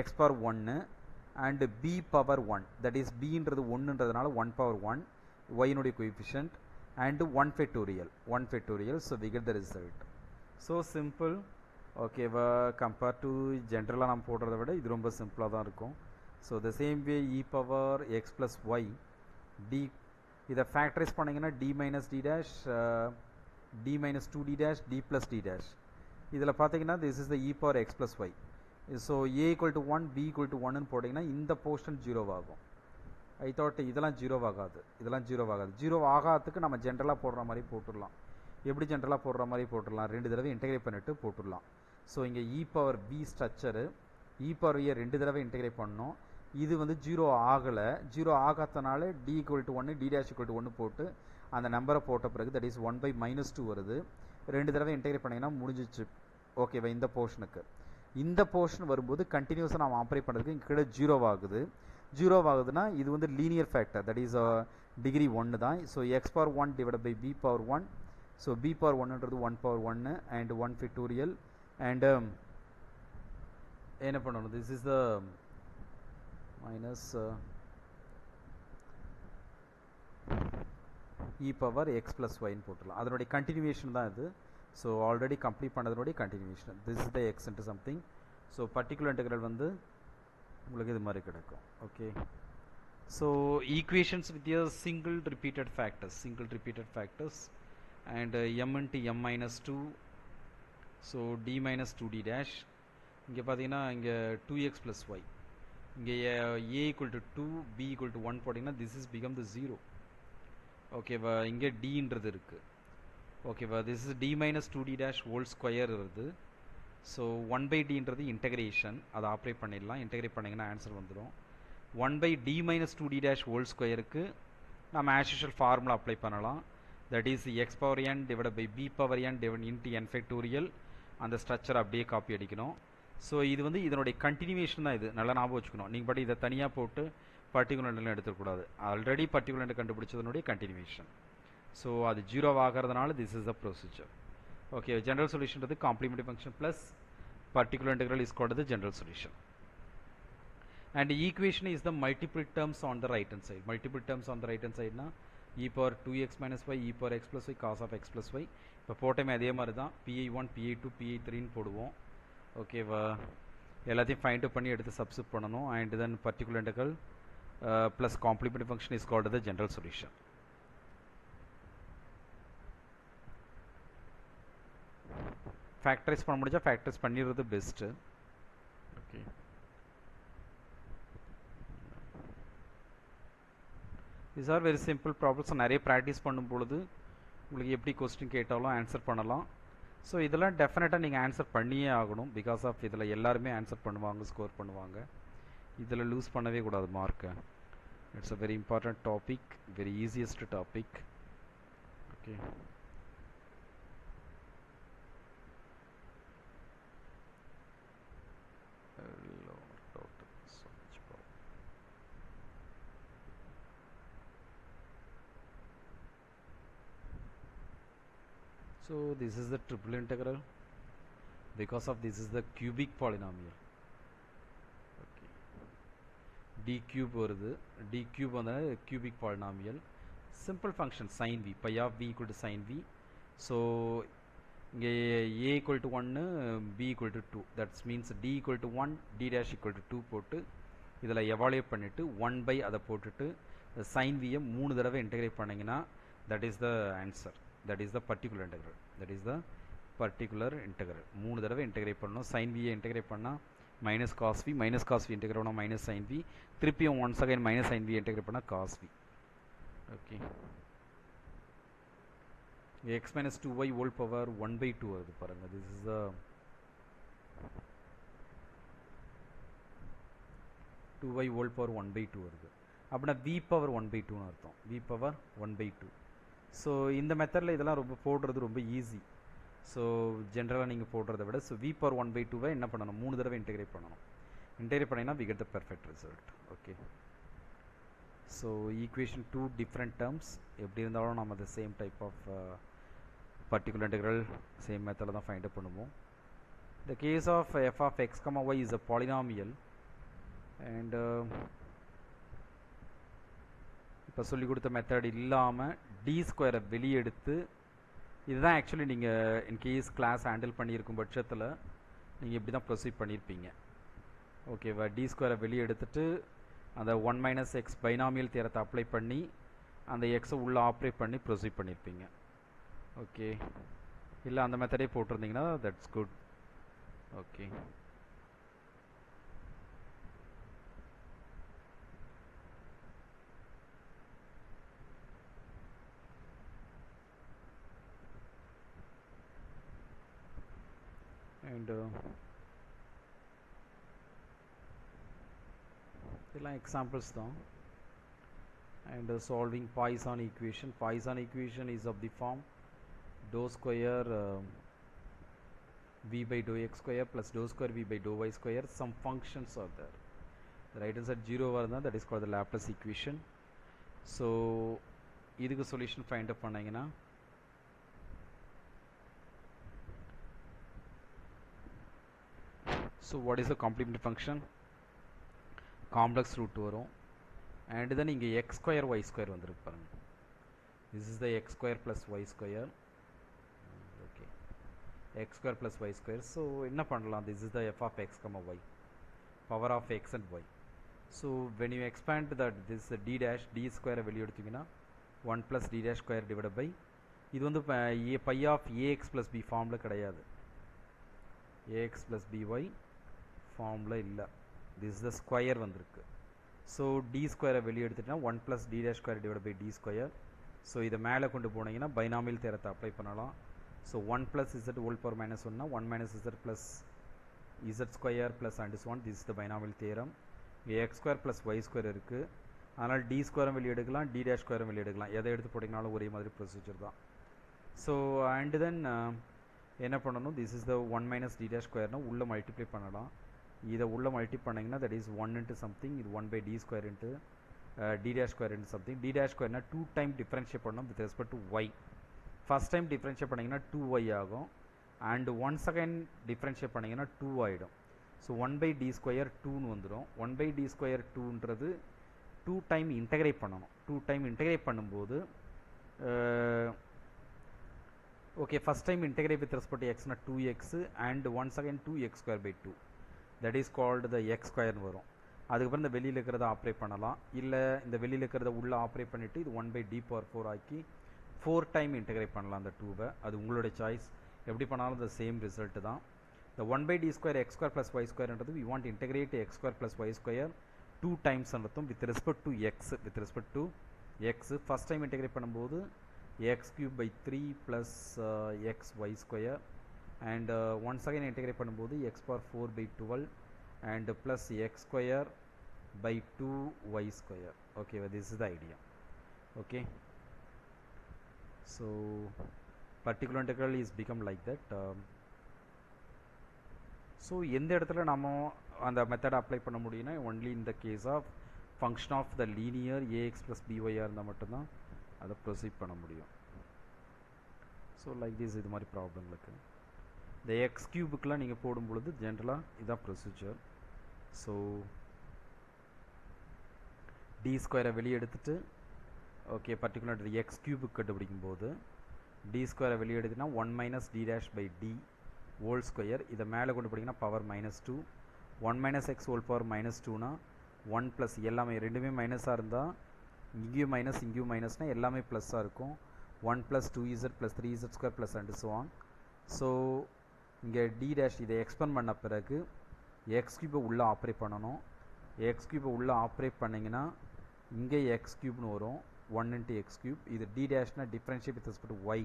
x power 1 and b power 1 that is பின்றது 1ன்றதுனால 1 பவர் 1 ஒயினுடைய coefficient and 1 factorial so we get the result so simple okay compared to general நாம் போடுறத விட இது ரொம்ப சிம்பிளா தான் இருக்கும் so the same way e power x plus y d இத ஃபேக்டரைஸ் பண்ணீங்கன்னா d minus d dash d minus 2d dash d plus d dash இதுல பாத்தீங்கன்னா this is the e power x plus y so a equal to 1 b equal to 1 ன்னு போடிங்கன்னா இந்த portion 0 ஆகும் I thought இதெல்லாம் 0 ஆகாது 0 ஆகாததுக்கு நம்ம ஜெனரலாக போடுற மாதிரி போட்டுடலாம் எப்படி ஜெனரலாக போடுற மாதிரி போட்டுடலாம் ரெண்டு தடவை இன்டெகிரேட் பண்ணிட்டு போட்டுடலாம் ஸோ இங்கே e power b structure e power a ரெண்டு தடவை இன்டெகிரேட் பண்ணோம் இது வந்து 0 ஆகலை 0 ஆகாதனால d equal to 1 d dash equal to 1 போட்டு அந்த நம்பரை போட்ட பிறகு தட் இஸ் 1 by -2 வருது ரெண்டு தடவை இன்டெகிரேட் பண்ணிங்கன்னா முடிஞ்சிச்சு ஓகேவா இந்த போர்ஷனுக்கு இந்த போர்ஷன் வரும்போது கண்டினியூஸாக நாம் ஆப்ரேட் பண்ணுறதுக்கு இங்கே கீழே 0 ஆகுது 0 ஆகுதுன்னா இது வந்து linear factor that is degree 1 தான் so x power 1 divide by B power 1 so b power 1ன்றது 1 பவர் 1 அண்ட் 1 ஃபேக்டோரியல் அண்ட் என்ன பண்ணணும் this is the minus e power x plus ஒய்ன்னு போட்டுடலாம் அதனுடைய கண்டினியூவேஷன் தான் இது ஸோ ஆல்ரெடி கம்ப்ளீட் பண்ணதனுடைய continuation this is the x into something so particular integral வந்து உங்களுக்கு இது மாதிரி கிடைக்கும் okay so equations with single repeated factors and m into m minus 2 so d minus 2d dash இங்கே பார்த்தீங்கன்னா இங்கே 2x plus y இங்கே a equal to 2 b equal to 1 போட்டிங்கன்னா this is become the 0 ஓகேவா இங்கே dன்றது இருக்குது ஓகேவா this is d minus 2d dash whole square வருது ஸோ 1 by dன்றது இன்டெகிரேஷன் அதை ஆப்ரேட் பண்ணிடலாம் இன்டெகிரேட் பண்ணிங்கன்னா ஆன்சர் வந்துடும் 1 by d minus 2d dash whole squareக்கு நம்ம as usual ஃபார்முலா அப்ளை பண்ணலாம் that is x power n divide by B power n divide into n factorial அந்த structure அப்படியே copy அடிக்கணும் so இது வந்து இதனுடைய கண்டினியூவேஷன் தான் இது நல்லா ஞாபகம் வச்சுக்கணும் நீங்கள் பட் இதை தனியாக போட்டு பர்டிகுலர்லாம் எடுத்துக்கூடாது ஆல்ரெடி பர்டிகுலர் கண்டுபிடிச்சதனுடைய கண்டினியூவேஷன் ஸோ அது 0 ஆகிறதுனால this is the procedure okay general solution to the complementary function plus particular integral is called the general solution and the equation is the multiple terms on the right hand side na e power 2x minus y e power x plus y cos of x plus y இப்போ போட்டமே அதே மாதிரி தான் pi1 pi2 pi3 ன்னு போடுவோம் ஓகேவா எல்லாத்தையும் find out பண்ணி எடுத்து சப்ஸ்டிட்யூட் பண்ணனும் and then particular integral plus complementary function is called the general solution factorise பண்ண முடிஞ்சா ஃபேக்டரைஸ் பண்ணிடுறது best okay these are very simple problems நிறைய ப்ராக்டிஸ் பண்ணும் பொழுது உங்களுக்கு எப்படி கொஸ்டின் கேட்டாலும் ஆன்சர் பண்ணலாம் ஸோ இதெல்லாம் டெஃபினட்டாக நீங்கள் ஆன்சர் பண்ணியே ஆகணும் பிகாஸ் ஆஃப் இதில் எல்லாருமே ஆன்சர் பண்ணுவாங்க ஸ்கோர் பண்ணுவாங்க இதில் லூஸ் பண்ணவே கூடாது மார்க்கை it's a very important topic very easiest topic okay so this is the triple integral because of this is the cubic polynomial okay d cube வருது d cube வந்து cubic polynomial simple function sin v pi of v equal to sin v so இங்கே a equal to 1 b equal to 2 that means d equal to 1 d dash equal to 2 போட்டு இதில் evaluate பண்ணிட்டு 1 by அதை போட்டுட்டு sin v மூணு தடவை integrate பண்ணிங்கன்னா that is the answer that is the particular integral மூணு தடவை இன்டெகிரேட் பண்ணணும் sin v இன்டெகிரேட் பண்ணால் minus cos v இன்டெகிரேட் பண்ணால் minus sin v திருப்பியும் once again minus sin v integrate பண்ணால் cos v okay x minus 2y whole power 1 by 2 வருது பாருங்க. This is the 2y whole power 1 by 2 வருது. அப்படின்னா v power 1 by 2 அர்த்தம். v power 1 by 2. So இந்த மெத்தடில் இதெல்லாம் ரொம்ப போடுறது ரொம்ப ஈஸி. ஸோ ஜென்ரலாக நீங்கள் போடுறத விட ஸோ v power 1 by 2வை என்ன பண்ணணும், 3 தடவை இன்டெகிரேட் பண்ணணும். இன்டெகிரேட் பண்ணிங்கன்னா we get the perfect result. Okay, so equation 2 different terms எப்படி இருந்தாலும் நம்ம the same type of particular integral same மெத்தடில் தான் ஃபைண்ட் அவுட் பண்ணுவோம். The case of f of x comma y is a polynomial and இப்போ சொல்லி கொடுத்த method இல்லாமல் டி ஸ்கொயரை வெளியே எடுத்து, இதுதான் ஆக்சுவலி நீங்கள் இன்கேஸ் கிளாஸ் ஹேண்டில் பண்ணியிருக்கும் பட்சத்தில் நீங்கள் இப்படி தான் ப்ரொசீட் பண்ணியிருப்பீங்க. ஓகேவா, டி ஸ்கொயரை வெளியே எடுத்துட்டு அந்த 1 மைனஸ் எக்ஸ் பைனாமியல் தியரத்தை அப்ளை பண்ணி அந்த எக்ஸை உள்ளே ஆப்ரேட் பண்ணி ப்ரொசீட் பண்ணியிருப்பீங்க. ஓகே, இல்லை அந்த மெத்தடே போட்டிருந்தீங்கன்னா தட்ஸ் குட். ஓகே, and இதெல்லாம் எக்ஸாம்பிள்ஸ் தான். and solving Poisson equation. Poisson equation is of the form dou square v by dou x square plus dou square v by dou y square. Some functions are there. The right hand side 0 வருதுன்னா that is called the Laplace equation. so இதுக்கு solution find up பண்ணீங்கன்னா so what is the complementary function, complex root வரும். and then இங்கே x square y square வந்துருக்கு பாருங்க. this is the x square plus y square. okay, x square plus y square. so என்ன பண்ணலாம், this is the f of x comma y, power of x and y. so when you expand that this d dash d square வெளியே எடுத்தீங்கன்னா 1 plus d dash square divided by, இது வந்து pi of ax plus b ஃபார்மில் கிடையாது, ax plus by ஃபார்மில் இல்லை, this is the square வந்திருக்கு. So D ஸ்கொயரை வெளியே எடுத்துட்டீங்கன்னா 1 plus d dash square divided by d square. So இதை மேலே கொண்டு போனீங்கன்னா பைனாமியல் தியரத்தை அப்ளை பண்ணலாம். So 1 plus z whole power minus 1 1 minus z plus z square plus and so on. this is the binomial theorem. இங்கே x square plus y square இருக்குது, அதனால் d ஸ்கொயரும் வெளியே எடுக்கலாம், d dash ஸ்கொயரும் வெளியே எடுக்கலாம், எதை எடுத்து போட்டிங்கனாலும் ஒரே மாதிரி ப்ரொசீஜர் தான். ஸோ அண்ட் தென் என்ன பண்ணணும், this is the 1 minus d dash ஸ்கொயர்னால் உள்ளே மல்டிப்ளை பண்ணலாம். இதை உள்ளே மல்டி பண்ணிங்கன்னா that is 1 into something, இது 1 by d square into d dash square into something. d dash squareனா 2 time differentiate பண்ணணும் with respect to y. First time differentiate பண்ணிங்கன்னா 2y ஆகும், and once again differentiate பண்ணிங்கன்னா 2 ஆகிடும். ஸோ 1 by d square 2ன்னு வந்துடும். 1 by d square 2ன்றது 2 time integrate பண்ணணும். 2 time integrate பண்ணும்போது okay, first time integrate with respect to x னா 2x and once again 2x square by 2, that is called the x square வரும். அதுக்கப்புறம் இந்த வெளியில் இருக்கிறத operate பண்ணலாம், இல்லை இந்த வெளியில் இருக்கிறத உள்ளே ஆப்ரேட் பண்ணிவிட்டு இது 1 by d power 4 ஆக்கி 4 டைம் இன்டகிரேட் பண்ணலாம் அந்த 2வை. அது உங்களுடைய சாய்ஸ், எப்படி பண்ணாலும் the same ரிசல்ட் தான். the 1 by d square x square plus y squareன்றது we want to integrate x square plus y square 2 times அர்த்தம் with respect to x. with respect to x first time integrate பண்ணும்போது x cube by 3 plus x y square, and once again integrate பண்ணும்போது x power 4 by 12 and plus x square by 2 y square. okay, this is the idea. okay, so particular integral is become like that. so எந்த இடத்துல நம்ம அந்த method apply பண்ண முடியும்னா only in the case of function of the linear ax plus by இருந்தால் மட்டும்தான் அதை proceed பண்ண முடியும். ஸோ லைக் திஸ் இது மாதிரி ப்ராப்ளங்களுக்கு இந்த எக்ஸ் கியூபுக்கெலாம் நீங்கள் போடும் பொழுது ஜென்ரலாக இதான் ப்ரொசீஜர். ஸோ டி ஸ்கொயரை வெளியே எடுத்துட்டு ஓகே பர்டிகுலர் எக்ஸ் கியூபுக்கு கண்டுபிடிக்கும் போது டி ஸ்கொயரை வெளியே எடுத்துனா 1 minus d dash by d whole square, இதை மேலே கொண்டு போட்டிங்கன்னா power -2, 1 minus x whole power -2னா 1 ப்ளஸ் எல்லாமே ரெண்டுமே மைனஸாக இருந்தால் இங்கேயும் மைனஸ் இங்கேயும் மைனஸ்னால் எல்லாமே ப்ளஸ்ஸாக இருக்கும். 1 plus 2z plus 3z square plus and so on. So இங்கே டி டேஷ் இதை எக்ஸ்பெண்ட் பண்ண பிறகு எக்ஸ் கியூபை உள்ளே ஆப்ரேட் பண்ணணும். எக்ஸ் கியூபை உள்ளே ஆப்ரேட் பண்ணிங்கன்னா இங்கே எக்ஸ் கியூப்னு வரும் 1 into x cube. இது டி டேஷ்னா differentiate with respect to y,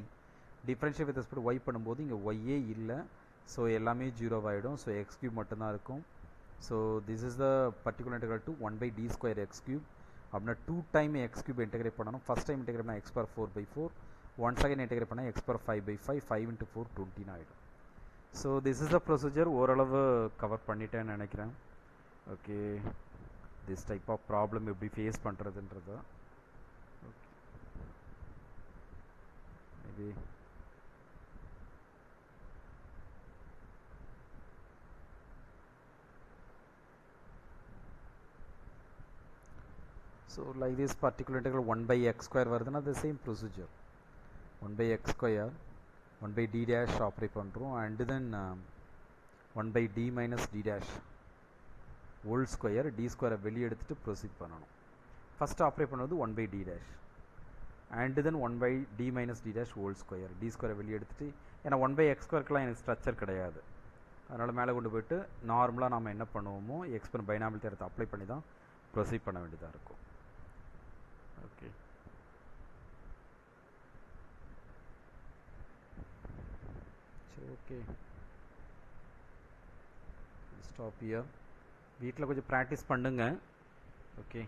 differentiate with respect y பண்ணும்போது இங்கே ஒய்யே இல்லை, ஸோ எல்லாமே ஜீரோவாகிடும். ஸோ எக்ஸ் கியூப் மட்டும்தான் இருக்கும். So this is the particular integral to 1/d square x cube. அப்படின்னா 2 டைம் எக்ஸ் கியூப் இன்டெகிரேட் பண்ணணும். ஃபஸ்ட் டைம் இன்டெகிரேட் பண்ணால் x power 4/4, one second integrate பண்ணால் எக்ஸ் பவர் 5/5, 5 × 4 20 ஆகிடும். So this is the procedure. ஓரளவு cover பண்ணிட்டேன்னு நினைக்கிறேன். Okay, this type of problem எப்படி face பண்ணுறதுன்றது okay maybe so like this particular integral 1/x square வருதுன்னா the same procedure 1/x square 1/d dash operate பண்ணுறோம் and then 1/d minus d dash whole square d square வெளியே எடுத்துட்டு proceed பண்ணணும். First operate பண்ணுவது 1/d dash and then 1/d minus d dash whole square, d square வெளியே எடுத்துட்டு, ஏன்னா 1/x squareக்குலாம் எனக்கு structure கிடையாது, அதனால் மேலே கொண்டு போய்ட்டு நார்மலாக நம்ம என்ன பண்ணுவோமோ எக்ஸ்பெரிமெண்ட் பைனாமியல் தியரத்தை அப்ளை பண்ணி தான் ப்ரொசீட் பண்ண வேண்டியதாக இருக்கும். ஓகே, சரி ஓகே ஸ்டாப் ஹியர். வீட்டில் கொஞ்சம் ப்ராக்டிஸ் பண்ணுங்க. ஓகே.